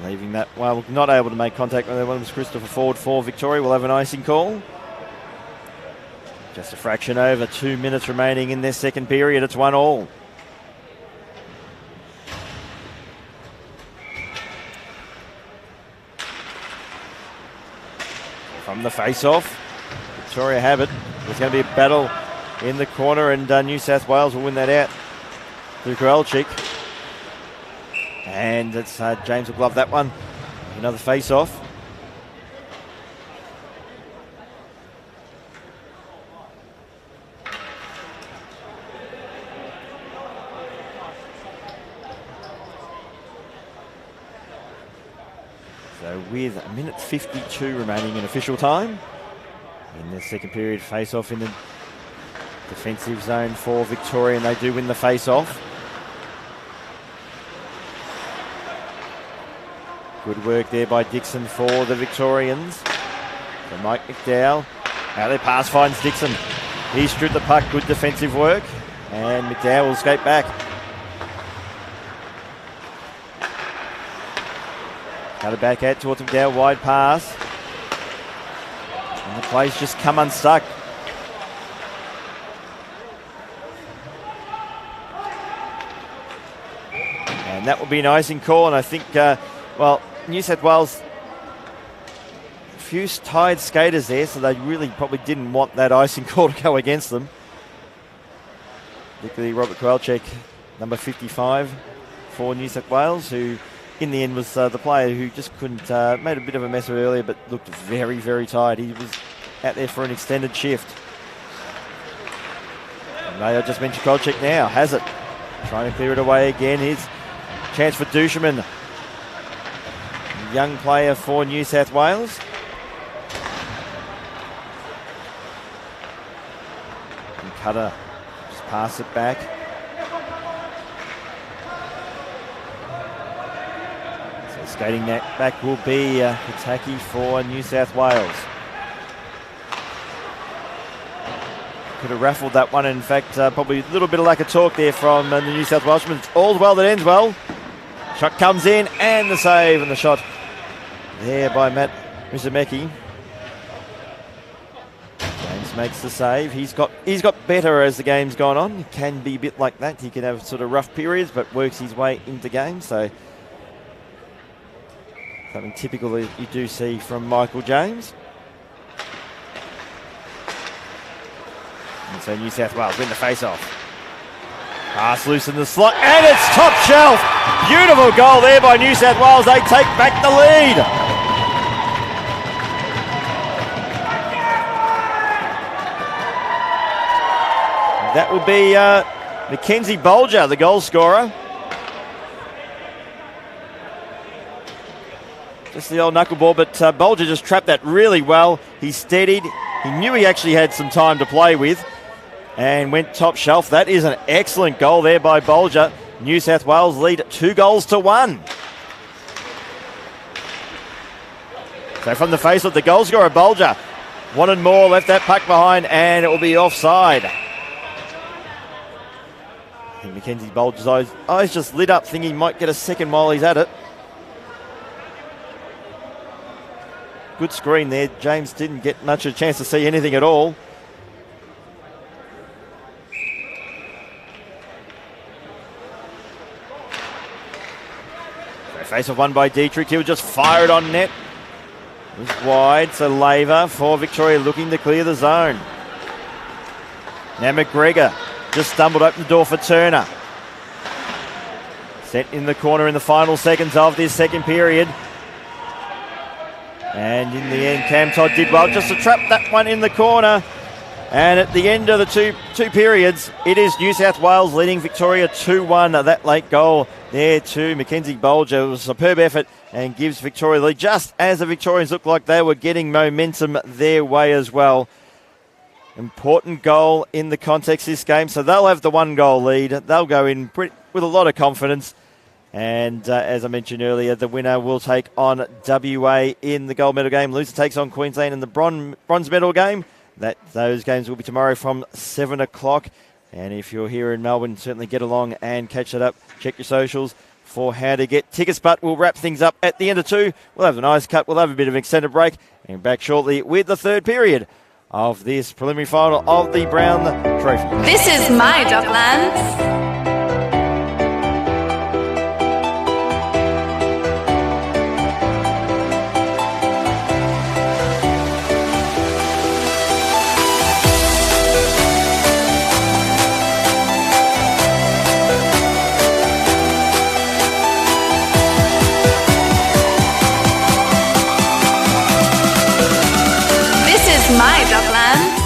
Leaving that, well, not able to make contact with that one. Was Christopher Ford for Victoria. We'll have an icing call. Just a fraction over. 2 minutes remaining in this second period. It's 1-1. From the face-off, Victoria have it. There's going to be a battle in the corner, and New South Wales will win that out through Kowalczyk. And it's James will glove that one. Another face-off. So with a minute 52 remaining in official time. In the second period, face-off in the defensive zone for Victoria, and they do win the face-off. Good work there by Dixon for the Victorians. So Mike McDowell, now their pass finds Dixon. He stripped the puck, good defensive work, and McDowell will skate back. Cut it back out towards McDowell, wide pass. And the play's just come unstuck. And that will be an icing call, and I think, well, New South Wales, a few tired skaters there, so they really probably didn't want that icing call to go against them. Particularly Robert Kowalczyk, number 55 for New South Wales, who in the end was the player who just couldn't, made a bit of a mess of it earlier, but looked very, very tired. He was out there for an extended shift. And I just mentioned Kowalczyk now, has it. Trying to clear it away again. Here's chance for Duchemin. Young player for New South Wales. And Cutter just pass it back. So skating that back will be Pataki for New South Wales. Could have raffled that one. In fact, probably a little bit of lack of talk there from the New South Welshman. All's well that ends well. Shot comes in, and the save, and the shot there by Matt Mizumeki. James makes the save. He's got better as the game's gone on. He can be a bit like that. He can have sort of rough periods, but works his way into games. So something typical that you do see from Michael James. And so New South Wales win the face-off. Pass loose in the slot, and it's top shelf. Beautiful goal there by New South Wales. They take back the lead. That will be Mackenzie Bolger, the goal scorer. Just the old knuckleball, but Bolger just trapped that really well. He steadied. He knew he actually had some time to play with and went top shelf. That is an excellent goal there by Bolger. New South Wales lead 2-1. So from the face of the goal scorer, Bolger wanted more, left that puck behind, and it will be offside. I think Mackenzie Bolger's eyes just lit up, thinking he might get a second while he's at it. Good screen there. James didn't get much of a chance to see anything at all. Face-off won by Dietrich. He'll just fire it on net. It was wide, so Laver for Victoria looking to clear the zone. Now McGregor just stumbled open the door for Turner. Set in the corner in the final seconds of this second period. And in the end, Cam Todd did well just to trap that one in the corner. And at the end of the two periods, it is New South Wales leading Victoria 2-1. That late goal there to Mackenzie Bolger. It was a superb effort and gives Victoria the lead, just as the Victorians looked like they were getting momentum their way as well. Important goal in the context of this game. So they'll have the 1-goal lead. They'll go in with a lot of confidence. And as I mentioned earlier, the winner will take on WA in the gold medal game. Loser takes on Queensland in the bronze medal game. Those games will be tomorrow from 7 o'clock. And if you're here in Melbourne, certainly get along and catch that up. Check your socials for how to get tickets. But we'll wrap things up at the end of 2. We'll have a nice cut. We'll have a bit of an extended break. And back shortly with the third period of this preliminary final of the Brown Trophy. This is my Docklands. My Docklands.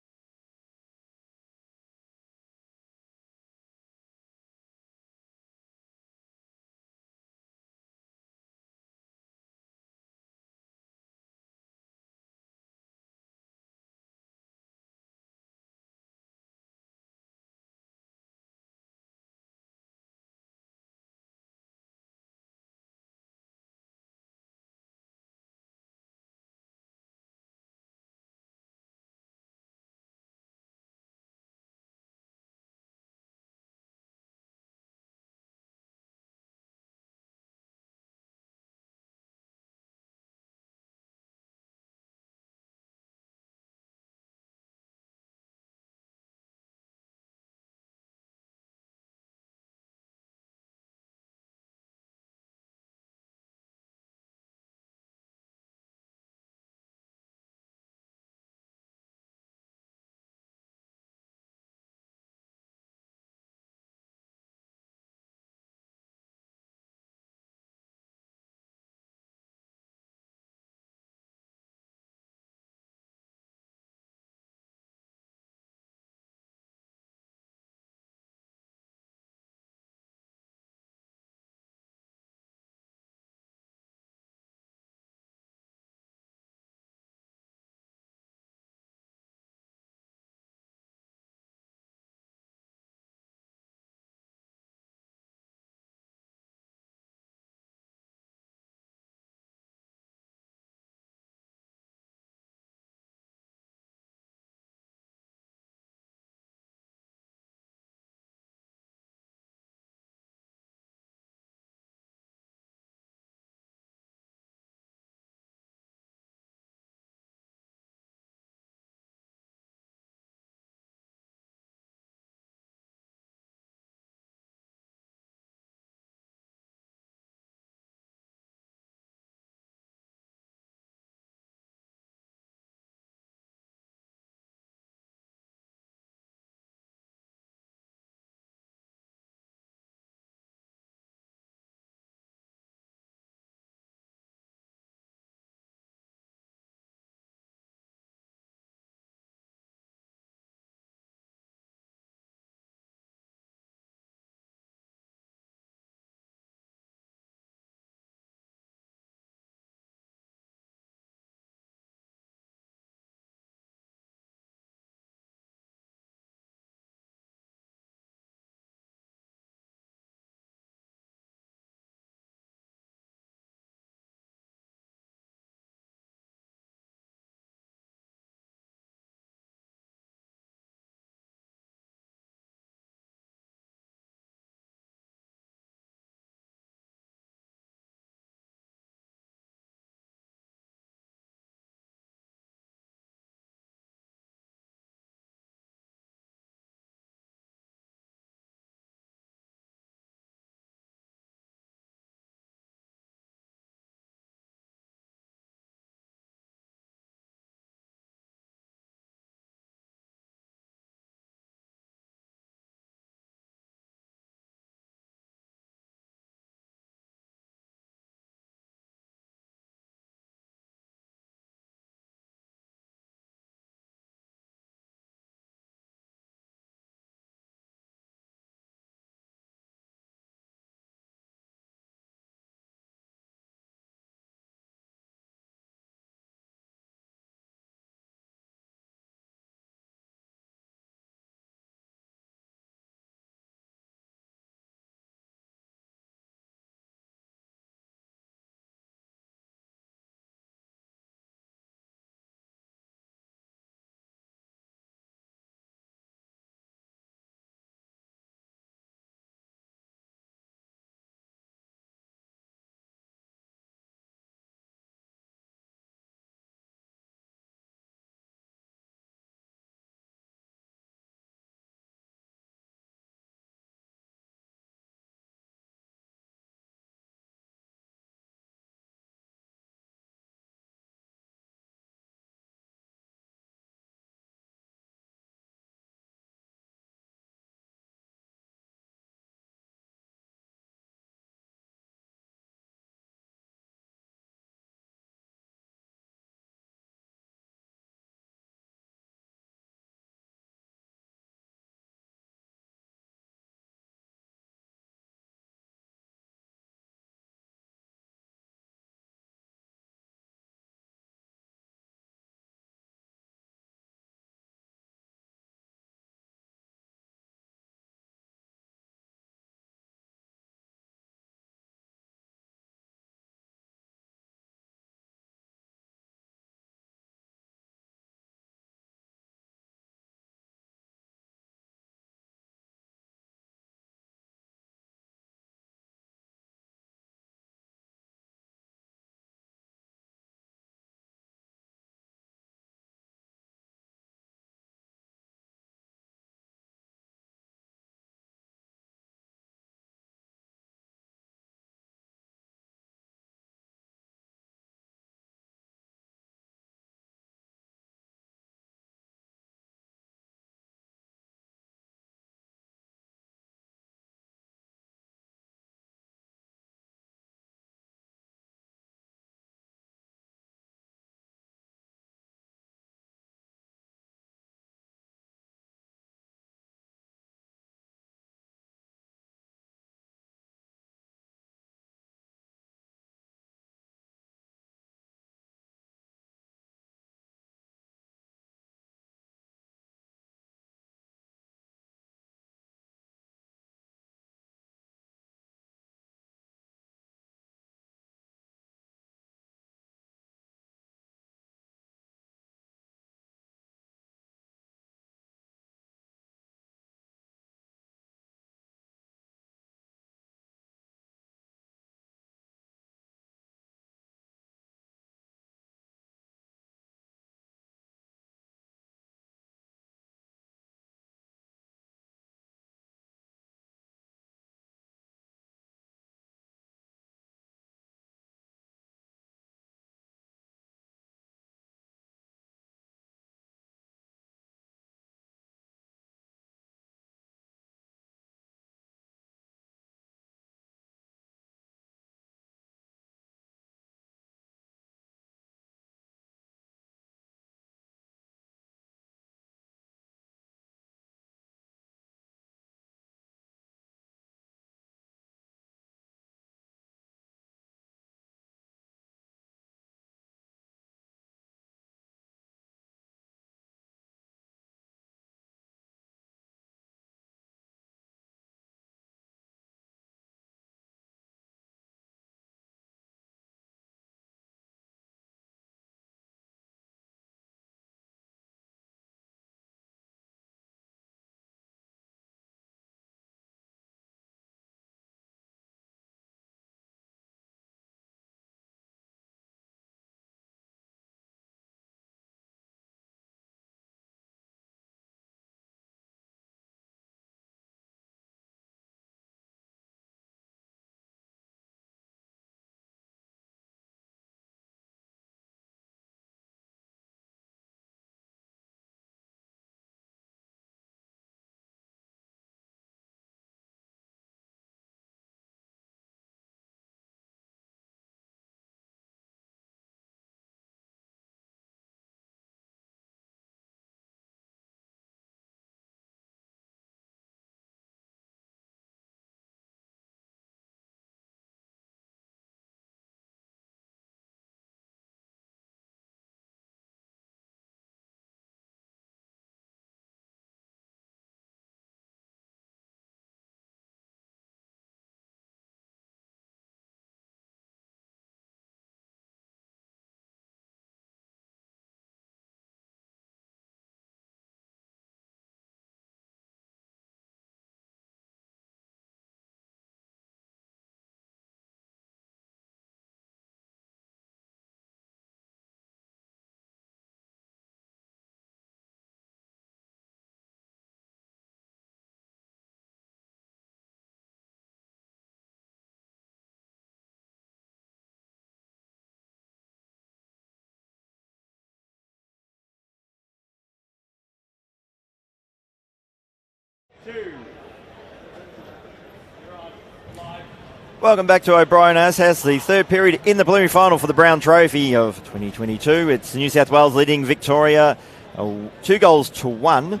Welcome back to O'Brien Ashas, the third period in the preliminary final for the Brown Trophy of 2022. It's New South Wales leading Victoria 2-1.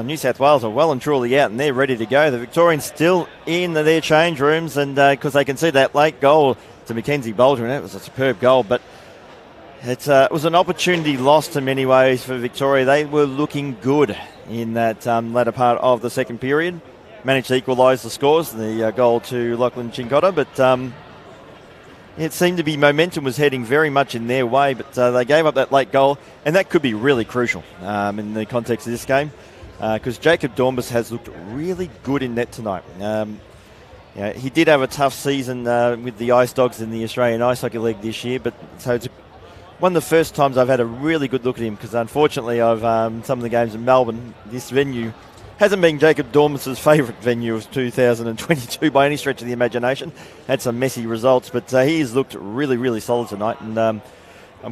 New South Wales are well and truly out and they're ready to go. The Victorians still in their change rooms, and because they can see that late goal to Mackenzie Bolger, and it was a superb goal, but it was an opportunity lost in many ways for Victoria. They were looking good in that latter part of the second period. Managed to equalise the scores, the goal to Lachlan Chincotta, but it seemed to be momentum was heading very much in their way, but they gave up that late goal, and that could be really crucial in the context of this game, because Jacob Dornbus has looked really good in net tonight. He did have a tough season with the Ice Dogs in the Australian Ice Hockey League this year, but so it's one of the first times I've had a really good look at him, because unfortunately I've some of the games in Melbourne, this venue hasn't been Jacob Dornbus's favourite venue of 2022 by any stretch of the imagination. Had some messy results, but he has looked really, really solid tonight, and I'm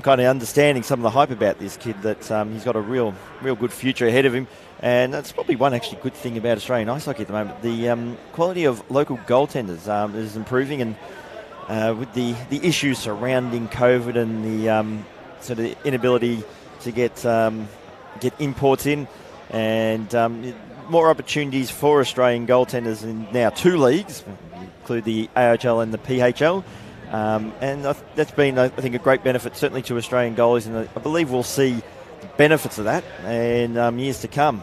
kind of understanding some of the hype about this kid, that he's got a real good future ahead of him, and that's probably one actually good thing about Australian ice hockey at the moment. The quality of local goaltenders is improving, and with the issues surrounding COVID and the sort of inability to get imports in, and more opportunities for Australian goaltenders in now two leagues, include the AHL and the PHL. And that's been, I think, a great benefit, certainly to Australian goalies, and I believe we'll see the benefits of that in years to come.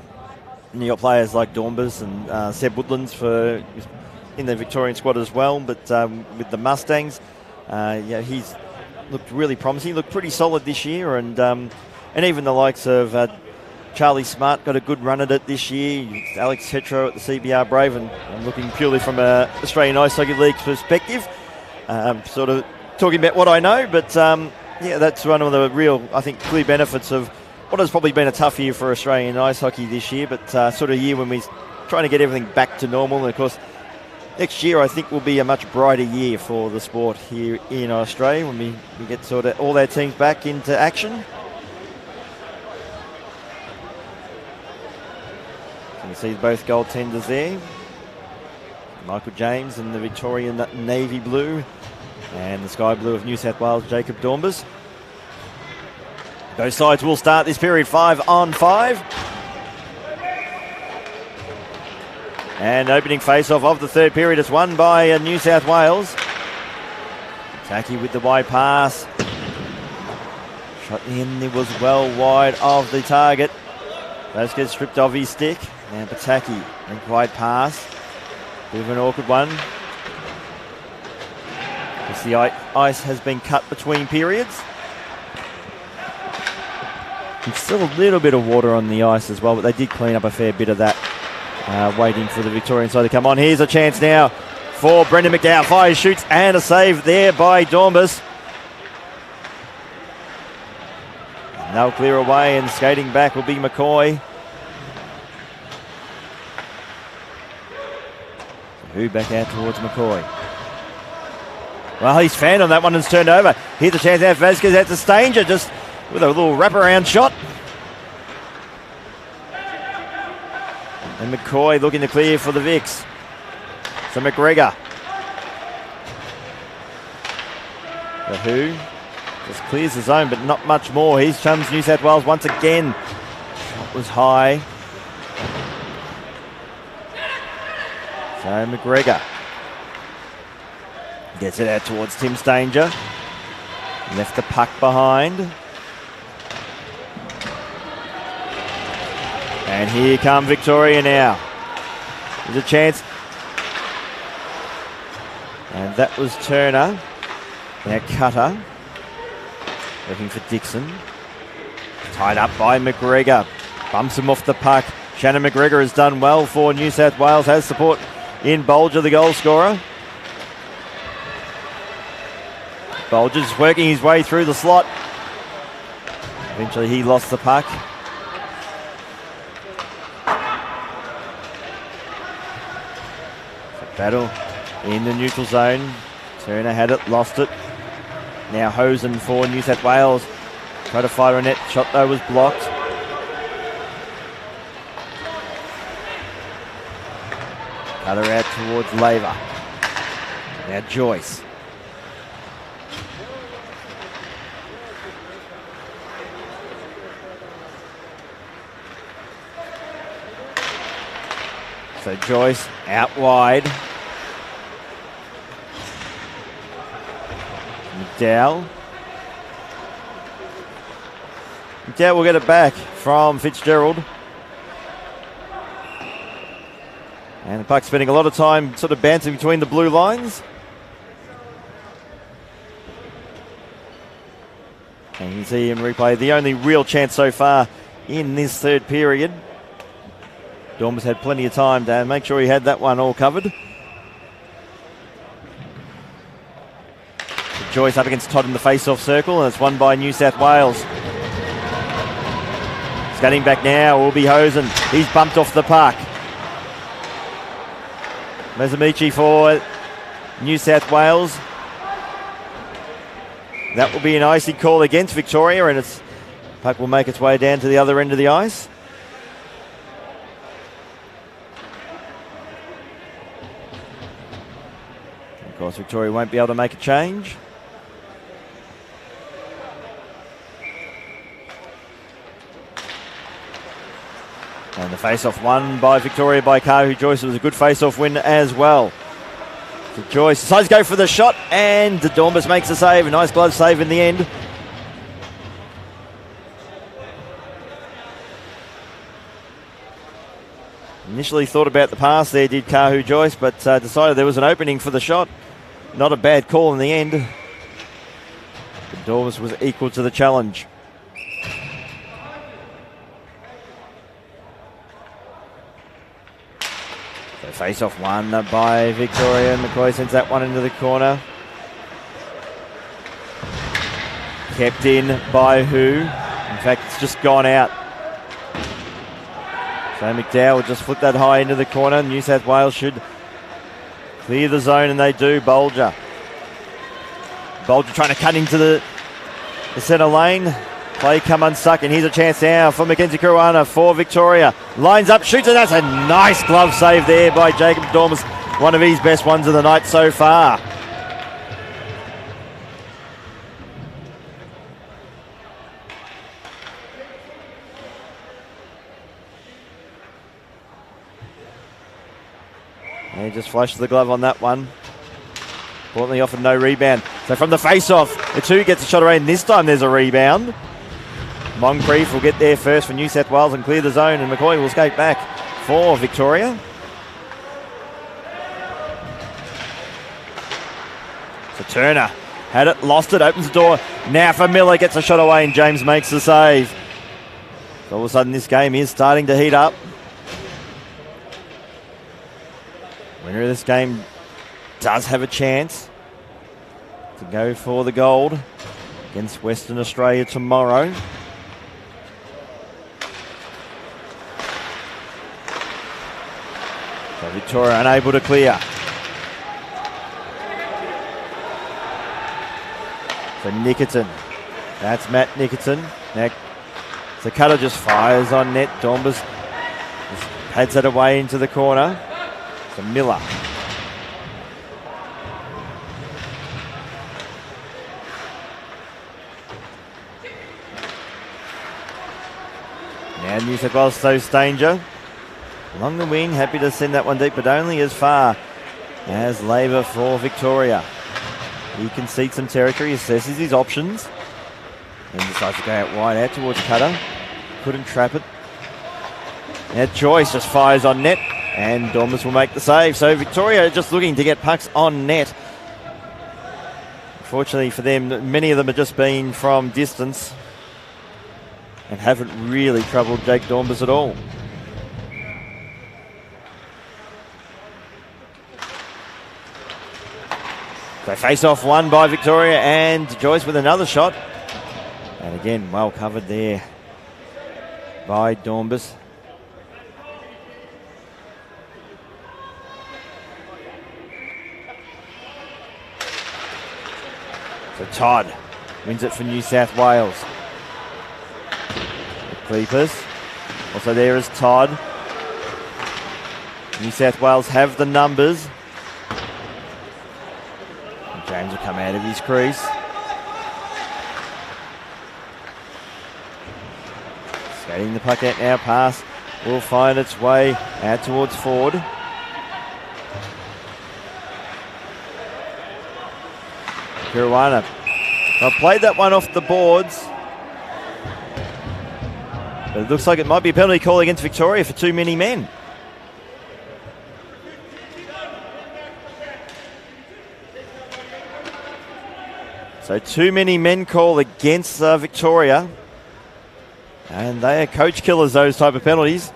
And you've got players like Dornbus and Seb Woodlands in the Victorian squad as well, but with the Mustangs, he's looked really promising. He looked pretty solid this year, and even the likes of Charlie Smart got a good run at it this year. Alex Tetro at the CBR Brave, and I'm looking purely from an Australian Ice Hockey League perspective, sort of talking about what I know, but that's one of the real, I think, clear benefits of what has probably been a tough year for Australian ice hockey this year, but sort of a year when we're trying to get everything back to normal. And of course, next year I think will be a much brighter year for the sport here in Australia when we get sort of all our teams back into action. You can see both goaltenders there. Michael James in the Victorian navy blue, and the sky blue of New South Wales, Jacob Dornbus. Both sides will start this period 5-on-5. And opening face-off of the third period is won by New South Wales. Taki with the wide pass. Shot in, it was well wide of the target. Vasquez stripped off his stick. Now Pataki, a wide pass. Bit of an awkward one. As the ice has been cut between periods. There's still a little bit of water on the ice as well, but they did clean up a fair bit of that, waiting for the Victorian side to come on. Here's a chance now for Brendan McDowell. Fires, shoots, and a save there by Dornbus. And they'll clear away, and skating back will be McCoy. Who back out towards McCoy. Well, he's fanned on that one and it's turned over. Here's a chance now. Vasquez out to Stanger, just with a little wraparound shot. And McCoy looking to clear for the Vics. So McGregor. The Who just clears the zone, but not much more. Here's chums New South Wales once again. Shot was high. So McGregor gets it out towards Tim Stanger. Left the puck behind. And here come Victoria now. There's a chance. And that was Turner. Now Cutter. Looking for Dixon. Tied up by McGregor. Bumps him off the puck. Shannon McGregor has done well for New South Wales. Has support in Bolger, the goal scorer. Bolger's working his way through the slot. Eventually he lost the puck. Battle in the neutral zone. Turner had it, lost it. Now Hosen for New South Wales. Tried to fire a net shot though, was blocked. Cutter out towards Laver. Now Joyce. So Joyce out wide. McDowell. McDowell will get it back from Fitzgerald. And the puck's spending a lot of time sort of bouncing between the blue lines. And you can see in replay the only real chance so far in this third period. Dormus had plenty of time to make sure he had that one all covered. Joyce up against Todd in the face-off circle, and it's won by New South Wales. Scanning back now will be Hosen. He's bumped off the puck. Mazamichi for New South Wales. That will be an icy call against Victoria, and its puck will make its way down to the other end of the ice. Of course, Victoria won't be able to make a change. And the face-off won by Victoria by Kahu Joyce. It was a good face-off win as well. So Joyce decides to go for the shot, and Dormus makes a save. A nice glove save in the end. Initially thought about the pass there, did Kahu Joyce, but decided there was an opening for the shot. Not a bad call in the end. But Dormus was equal to the challenge. So face-off won by Victoria, and McCoy sends that one into the corner. Kept in by Who. In fact, it's just gone out. So McDowell will just flick that high into the corner. New South Wales should clear the zone, and they do. Bolger trying to cut into the centre lane. Play come unstuck, and here's a chance now for Mackenzie Caruana for Victoria. Lines up, shoots, and that's a nice glove save there by Jacob Dormus. One of his best ones of the night so far. And he just flushed the glove on that one. Importantly, offered no rebound. So from the face-off, the two gets a shot away, and this time there's a rebound. Moncrief will get there first for New South Wales and clear the zone, and McCoy will skate back for Victoria. So Turner had it, lost it, opens the door. Now for Miller, gets a shot away, and James makes the save. So all of a sudden this game is starting to heat up. Winner of this game does have a chance to go for the gold against Western Australia tomorrow. So Victoria unable to clear. So Nickerton. That's Matt Nickerton. Now, so Cutter just fires on net. Dormus just heads that away into the corner. So Miller. Now New South Wales throws danger. Along the wing, happy to send that one deep, but only as far as Laver for Victoria. He concedes some territory, assesses his options, and decides to go out wide, out towards Cutter. Couldn't trap it. Now Joyce just fires on net, and Dormus will make the save. So Victoria just looking to get pucks on net. Unfortunately for them, many of them have just been from distance and haven't really troubled Jake Dormus at all. So face-off won by Victoria, and Joyce with another shot. And again, well covered there by Dormus. So Todd wins it for New South Wales. The Cleepers. Also there is Todd. New South Wales have the numbers. And James will come out of his crease. Skating the puck out now, pass will find its way out towards Ford. Caruana. I played that one off the boards. But it looks like it might be a penalty call against Victoria for too many men. So too many men call against Victoria. And they are coach killers, those type of penalties.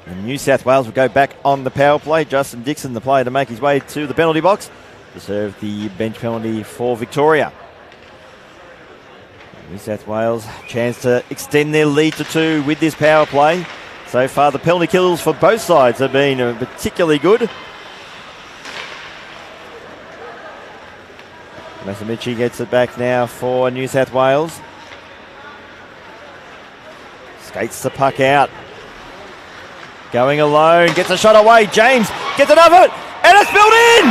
And New South Wales will go back on the power play. Justin Dixon, the player to make his way to the penalty box, to serve the bench penalty for Victoria. New South Wales, chance to extend their lead to 2 with this power play. So far, the penalty kills for both sides have been particularly good. Masamichi gets it back now for New South Wales. Skates the puck out. Going alone, gets a shot away. James gets it over it, and it's filled in!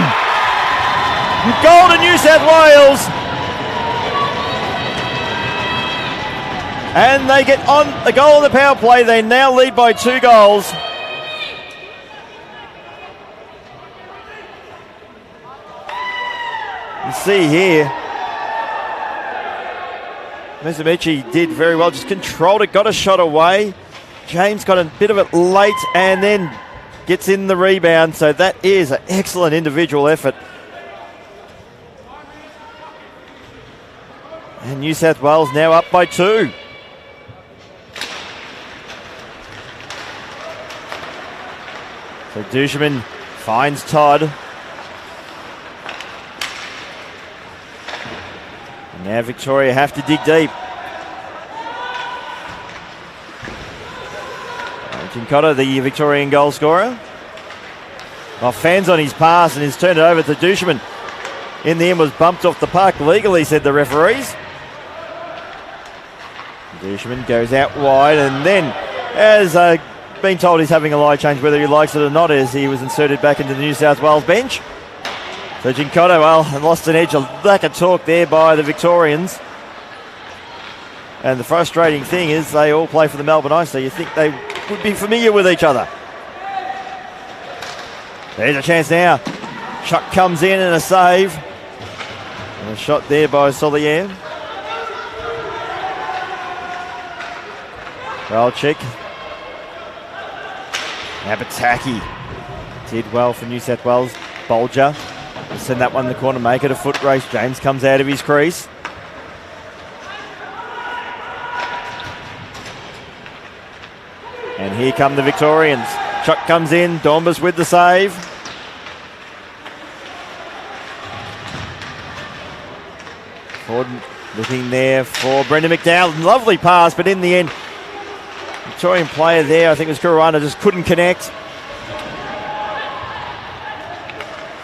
Goal to New South Wales. And they get on the goal of the power play. They now lead by 2 goals. You see here, Masamichi did very well, just controlled it, got a shot away. James got a bit of it late and then gets in the rebound. So that is an excellent individual effort. And New South Wales now up by 2. So Duchemin finds Todd. And now Victoria have to dig deep. Jincotta, the Victorian goal scorer. Well, fans on his pass and he's turned it over to Duchemin. In the end was bumped off the puck legally, said the referees. Duchemin goes out wide and then, as been told, he's having a line change whether he likes it or not, as he was inserted back into the New South Wales bench. So Jincotta, well, lost an edge, a lack of talk there by the Victorians. And the frustrating thing is they all play for the Melbourne Ice, so you think they would be familiar with each other. There's a chance now. Chuck comes in and a save. And a shot there by Solier. Valchik. Abataki did well for New South Wales. Bolger will send that one in the corner, make it a foot race. James comes out of his crease. And here come the Victorians. Chuck comes in, Dornbus with the save. Ford looking there for Brendan McDowell. Lovely pass, but in the end, Victorian player there, I think it was Caruana, just couldn't connect.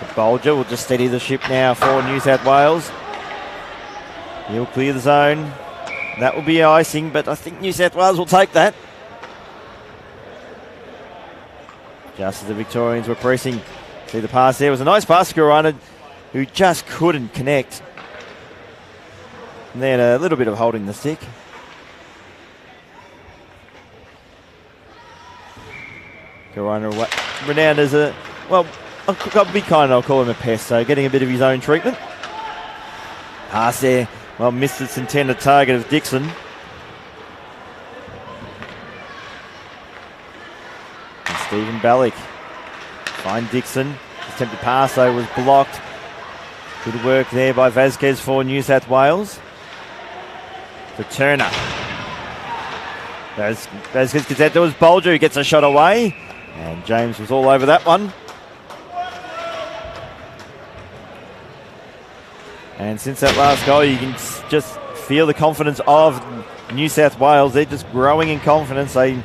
The Bolger will just steady the ship now for New South Wales. He'll clear the zone. That will be icing, but I think New South Wales will take that. Just as the Victorians were pressing. See the pass there. It was a nice pass to Caruana, who just couldn't connect. And then a little bit of holding the stick. Caruana, renowned as a, well, I'll be kind, I'll call him a pest, so getting a bit of his own treatment. Pass there, well, missed its intended target of Dixon. And Stephen Ballick find Dixon. Attempted pass though was blocked. Good work there by Vasquez for New South Wales. To Turner. Vasquez gets out, there was Bolger who gets a shot away. And James was all over that one. And since that last goal, you can just feel the confidence of New South Wales. They're just growing in confidence. They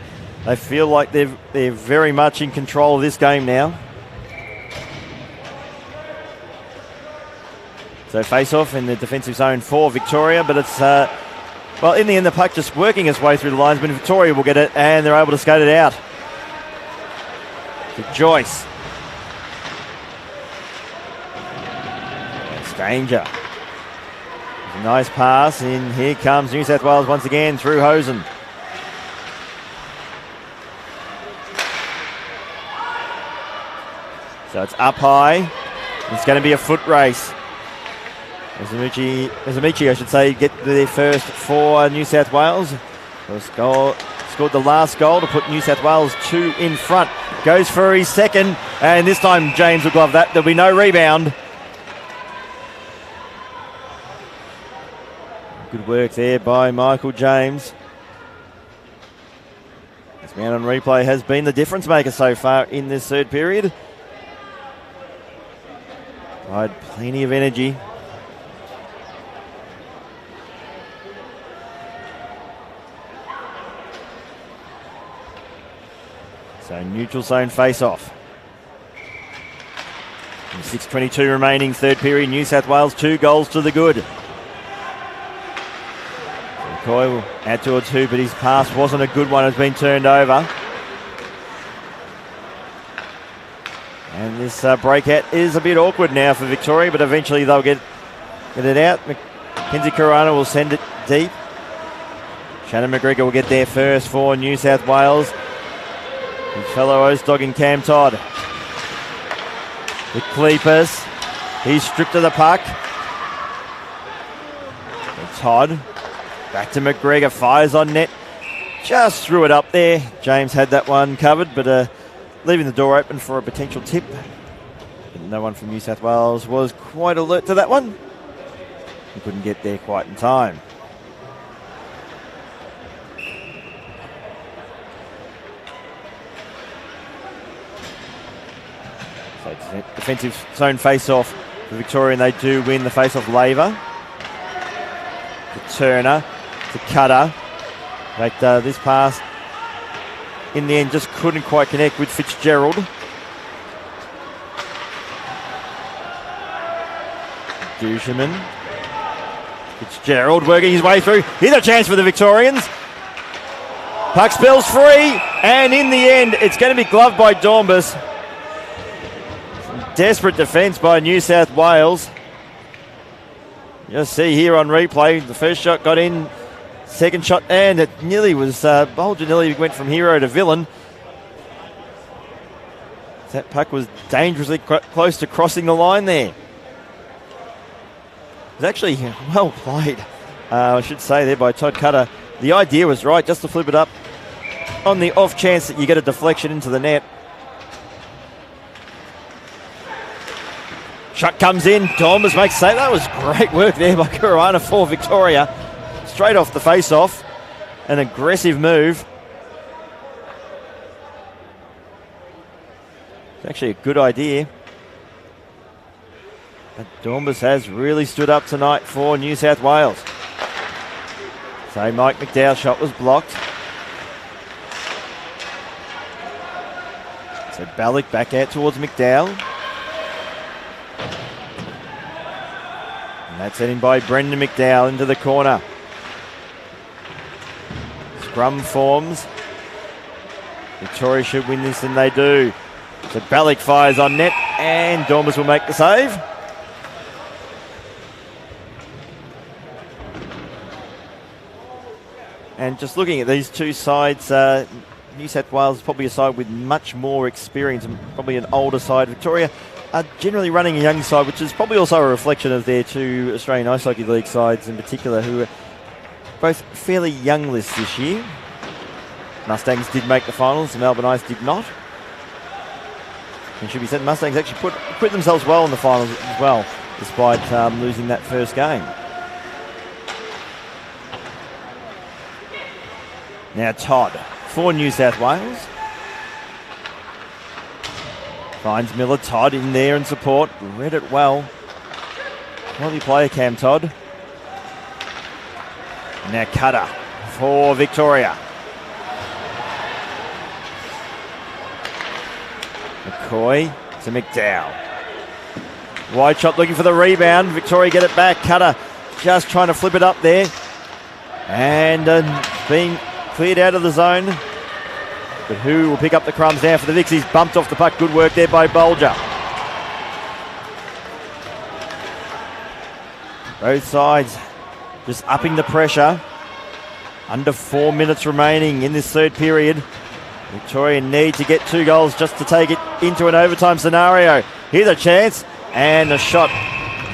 feel like they're very much in control of this game now. So face off in the defensive zone for Victoria, but it's Well, in the end, the puck just working its way through the linesman. Victoria will get it, and they're able to skate it out to Joyce. That's danger. A nice pass, and here comes New South Wales once again through Hosen. So it's up high. It's going to be a foot race. Azamichi, I should say, get their first for New South Wales. Scored the last goal to put New South Wales 2 in front. Goes for his second, and this time James will glove that. There'll be no rebound. Good work there by Michael James. This man on replay has been the difference maker so far in this third period. Had plenty of energy. So neutral zone face-off. 6:22 remaining, third period. New South Wales 2 goals to the good. McCoy will add to a 2, but his pass wasn't a good one. It's been turned over. And this breakout is a bit awkward now for Victoria, but eventually they'll get it out. Mackenzie Karana will send it deep. Shannon McGregor will get there first for New South Wales. His fellow Oostdog and Cam Todd. The Cleepers. He's stripped of the puck. And Todd. Back to McGregor. Fires on net. Just threw it up there. James had that one covered, but leaving the door open for a potential tip. And no one from New South Wales was quite alert to that one. He couldn't get there quite in time. So it's a defensive zone face-off for Victoria, and they do win the face-off. Laver to Turner to Cutter. In fact, this pass in the end just couldn't quite connect with Fitzgerald. Duchemin. Fitzgerald working his way through. Here's a chance for the Victorians. Puck spills free, and in the end, it's going to be gloved by Dornbus. Desperate defence by New South Wales. You'll see here on replay, the first shot got in, second shot, and it nearly was, Bolger nearly went from hero to villain. That puck was dangerously close to crossing the line there. It was actually well played, I should say, there by Todd Cutter. The idea was right, just to flip it up on the off chance that you get a deflection into the net. Shot comes in, Dornbus makes a save. That was great work there by Kurana for Victoria. Straight off the face-off. An aggressive move. It's actually a good idea. But Dornbus has really stood up tonight for New South Wales. So Mike McDowell's shot was blocked. So Ballick back out towards McDowell. And that's heading by Brendan McDowell into the corner. Scrum forms. Victoria should win this, and they do. So Ballick fires on net, and Dornbus will make the save. And just looking at these two sides, New South Wales is probably a side with much more experience and probably an older side. Victoria are generally running a young side, which is probably also a reflection of their two Australian Ice Hockey League sides in particular, who are both fairly young lists this year. Mustangs did make the finals, the Melbourne Ice did not. It should be said, Mustangs actually put themselves well in the finals as well, despite losing that first game. Now Todd for New South Wales. Finds Miller. Todd in there in support. Read it well. Quality player, Cam Todd. Now Cutter for Victoria. McCoy to McDowell. Wide shot looking for the rebound. Victoria get it back. Cutter just trying to flip it up there. And being cleared out of the zone. But who will pick up the crumbs now for the Vixies? Bumped off the puck. Good work there by Bolger. Both sides just upping the pressure. Under 4 minutes remaining in this third period. Victoria need to get 2 goals just to take it into an overtime scenario. Here's a chance, and a shot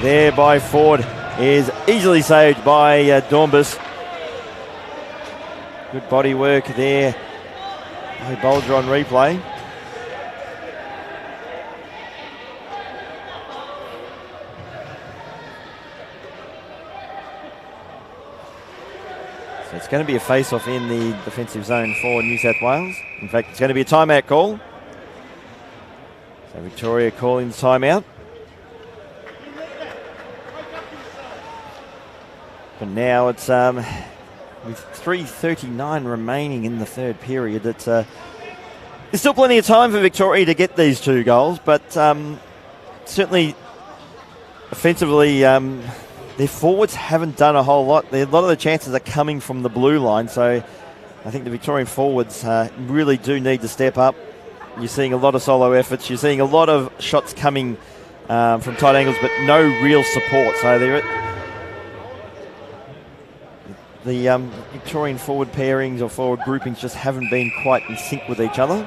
there by Ford is easily saved by Dornbus. Good body work there by Bolger on replay. So it's going to be a face-off in the defensive zone for New South Wales. In fact, it's going to be a timeout call. So Victoria calling the timeout. But now it's with 3:39 remaining in the third period. There's still plenty of time for Victoria to get these 2 goals, but certainly offensively, their forwards haven't done a whole lot. A lot of the chances are coming from the blue line, so I think the Victorian forwards really do need to step up. You're seeing a lot of solo efforts. You're seeing a lot of shots coming from tight angles, but no real support. So the Victorian forward pairings or forward groupings just haven't been quite in sync with each other.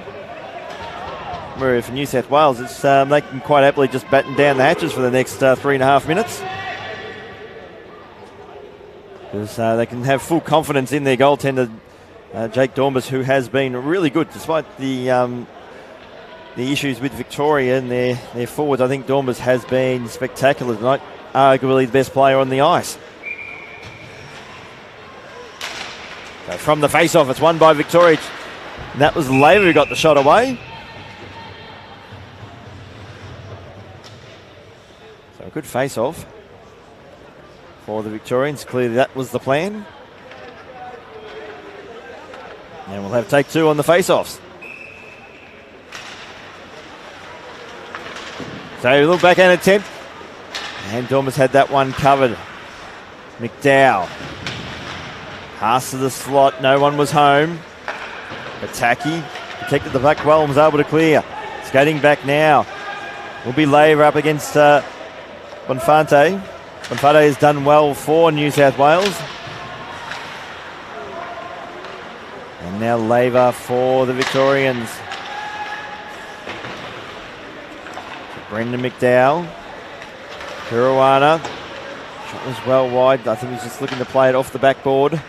Whereas for New South Wales, it's they can quite happily just batten down the hatches for the next 3.5 minutes. Because they can have full confidence in their goaltender, Jake Dornbus, who has been really good despite the issues with Victoria and their forwards. I think Dornbus has been spectacular tonight, arguably the best player on the ice. So from the face-off, it's won by Victoria. And that was Laver who got the shot away. So a good face-off for the Victorians. Clearly that was the plan. And we'll have take 2 on the face-offs. So a little backhand attempt. And Dornbus had that one covered. McDowell. Pass to the slot. No one was home. Pataki protected the puck well and was able to clear. Skating back now will be Laver up against Bonfante. Bonfante has done well for New South Wales. And now Laver for the Victorians. Brendan McDowell. Caruana. Shot was well wide. I think he's just looking to play it off the backboard.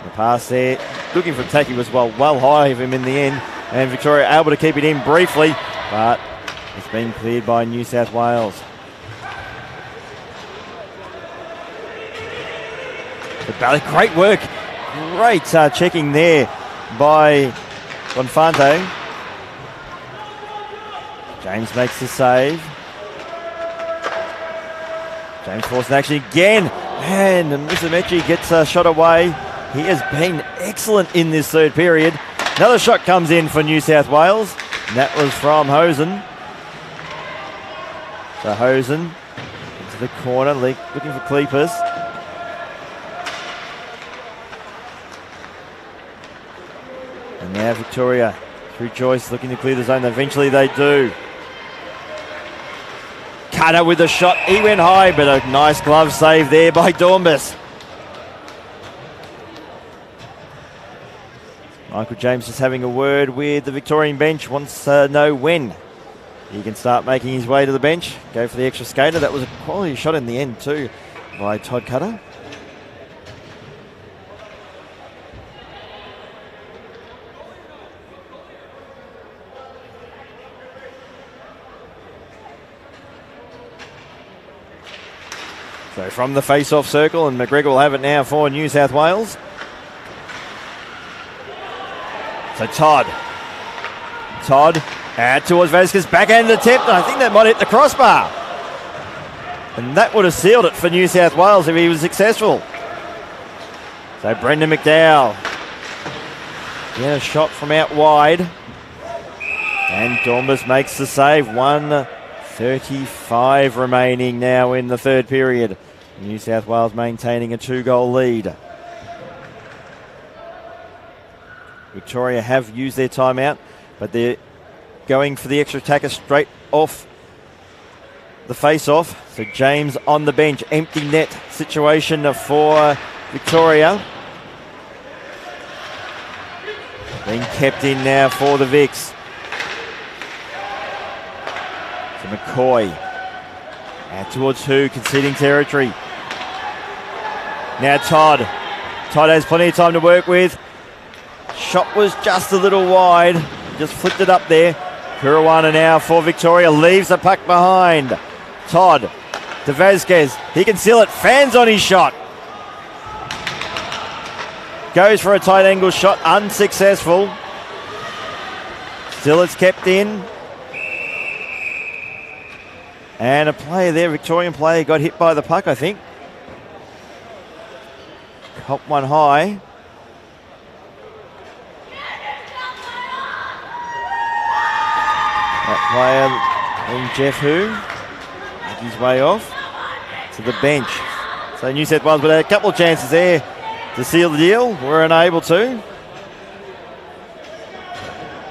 The pass there. Looking for Taki was well high of him in the end. And Victoria able to keep it in briefly. But it's been cleared by New South Wales. The Bally, great work. Great checking there by Bonfante. James makes the save. James Forson actually again. And Musumeci gets a shot away. He has been excellent in this third period. Another shot comes in for New South Wales. And that was from Hosen. So Hosen into the corner, looking for Kleepers. And now Victoria through Joyce looking to clear the zone. Eventually they do. Cutter with a shot. He went high, but a nice glove save there by Dornbus. Michael James just having a word with the Victorian bench. Wants to know when he can start making his way to the bench. Go for the extra skater. That was a quality shot in the end too by Todd Cutter. So from the face-off circle, and McGregor will have it now for New South Wales. So Todd out towards Vasquez, backhand attempt, and I think that might hit the crossbar. And that would have sealed it for New South Wales if he was successful. So Brendan McDowell. Yeah, a shot from out wide. And Dornbus makes the save. 1:35 remaining now in the third period. New South Wales maintaining a 2-goal lead. Victoria have used their timeout, but they're going for the extra attacker straight off the face-off. So James on the bench, empty net situation for Victoria. Being kept in now for the Vics. So McCoy out towards who, conceding territory. Now Todd. Todd has plenty of time to work with. Shot was just a little wide. Just flipped it up there. Kuruana now for Victoria. Leaves the puck behind. Todd to Vasquez. He can seal it. Fans on his shot. Goes for a tight angle shot. Unsuccessful. Still it's kept in. And a player there, Victorian player, got hit by the puck, I think. Hopped one high. That player, and Jeff Hu, make his way off to the bench. So New South Wales, but a couple of chances there to seal the deal. Were unable to.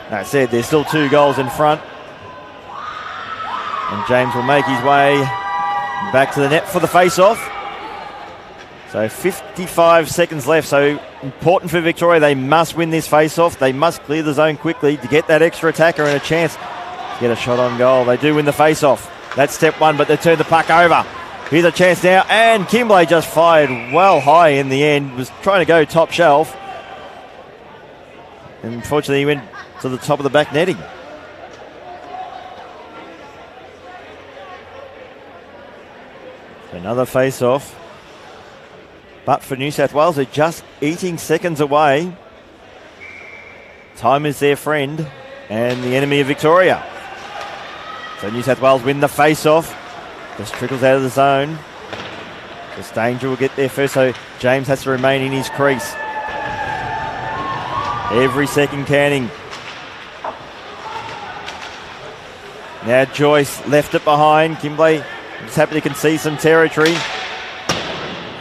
That said, there's still 2 goals in front. And James will make his way back to the net for the face-off. So 55 seconds left. So important for Victoria. They must win this face-off. They must clear the zone quickly to get that extra attacker and a chance to get a shot on goal. They do win the face-off. That's step one, but they turn the puck over. Here's a chance now, and Kimbley just fired well high in the end. Was trying to go top shelf. And unfortunately, he went to the top of the back netting. Another face-off. But for New South Wales, they're just eating seconds away. Time is their friend and the enemy of Victoria. So New South Wales win the face-off. Just trickles out of the zone. Just Danger will get there first, so James has to remain in his crease. Every second counting. Now Joyce left it behind. Kimbley just happy to concede some territory.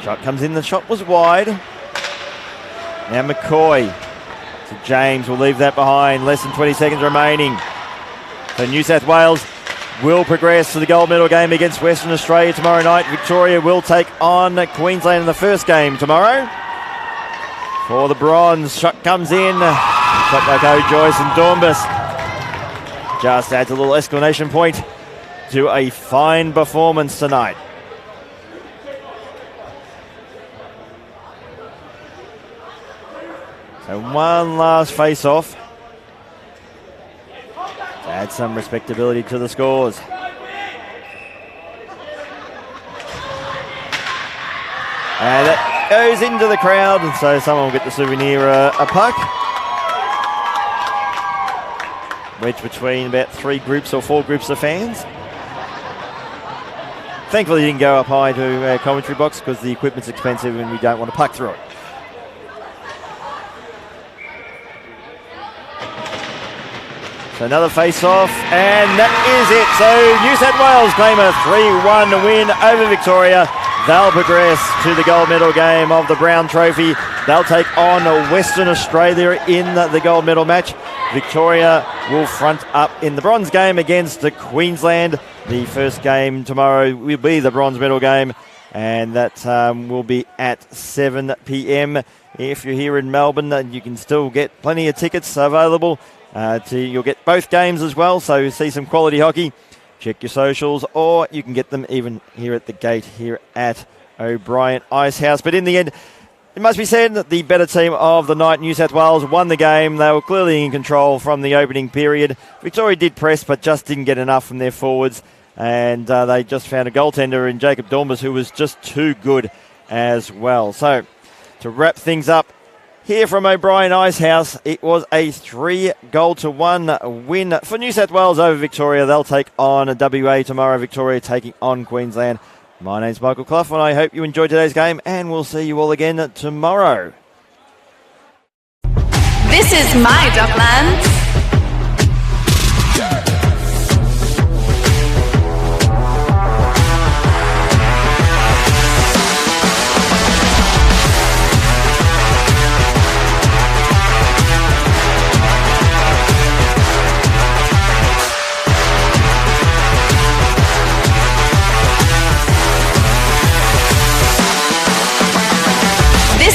Shot comes in. The shot was wide. Now McCoy to James. Will leave that behind. Less than 20 seconds remaining. So New South Wales will progress to the gold medal game against Western Australia tomorrow night. Victoria will take on Queensland in the first game tomorrow. For the bronze, shot comes in. Shot by Cody Joyce, and Dornbus just adds a little exclamation point to a fine performance tonight. So one last face-off to add some respectability to the scores. And that goes into the crowd, and so someone will get the souvenir a puck. Wedged between about 3 groups or 4 groups of fans. Thankfully, he didn't go up high to commentary box because the equipment's expensive and we don't want to puck through it. So another face-off, and that is it. So New South Wales claim a 3-1 win over Victoria. They'll progress to the gold medal game of the Brown Trophy. They'll take on Western Australia in the gold medal match. Victoria will front up in the bronze game against Queensland. The first game tomorrow will be the bronze medal game, and that will be at 7 p.m. If you're here in Melbourne, you can still get plenty of tickets available. You'll get both games as well, so see some quality hockey. Check your socials, or you can get them even here at the gate here at O'Brien Icehouse. But in the end, it must be said that the better team of the night, New South Wales, won the game. They were clearly in control from the opening period. Victoria did press, but just didn't get enough from their forwards. And they just found a goaltender in Jacob Dornbus, who was just too good as well. So, to wrap things up, here from O'Brien Icehouse, it was a 3-1 win for New South Wales over Victoria. They'll take on WA tomorrow. Victoria taking on Queensland. My name's Michael Clough, and I hope you enjoyed today's game, and we'll see you all again tomorrow. This is my Docklands.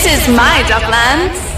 This is my Docklands.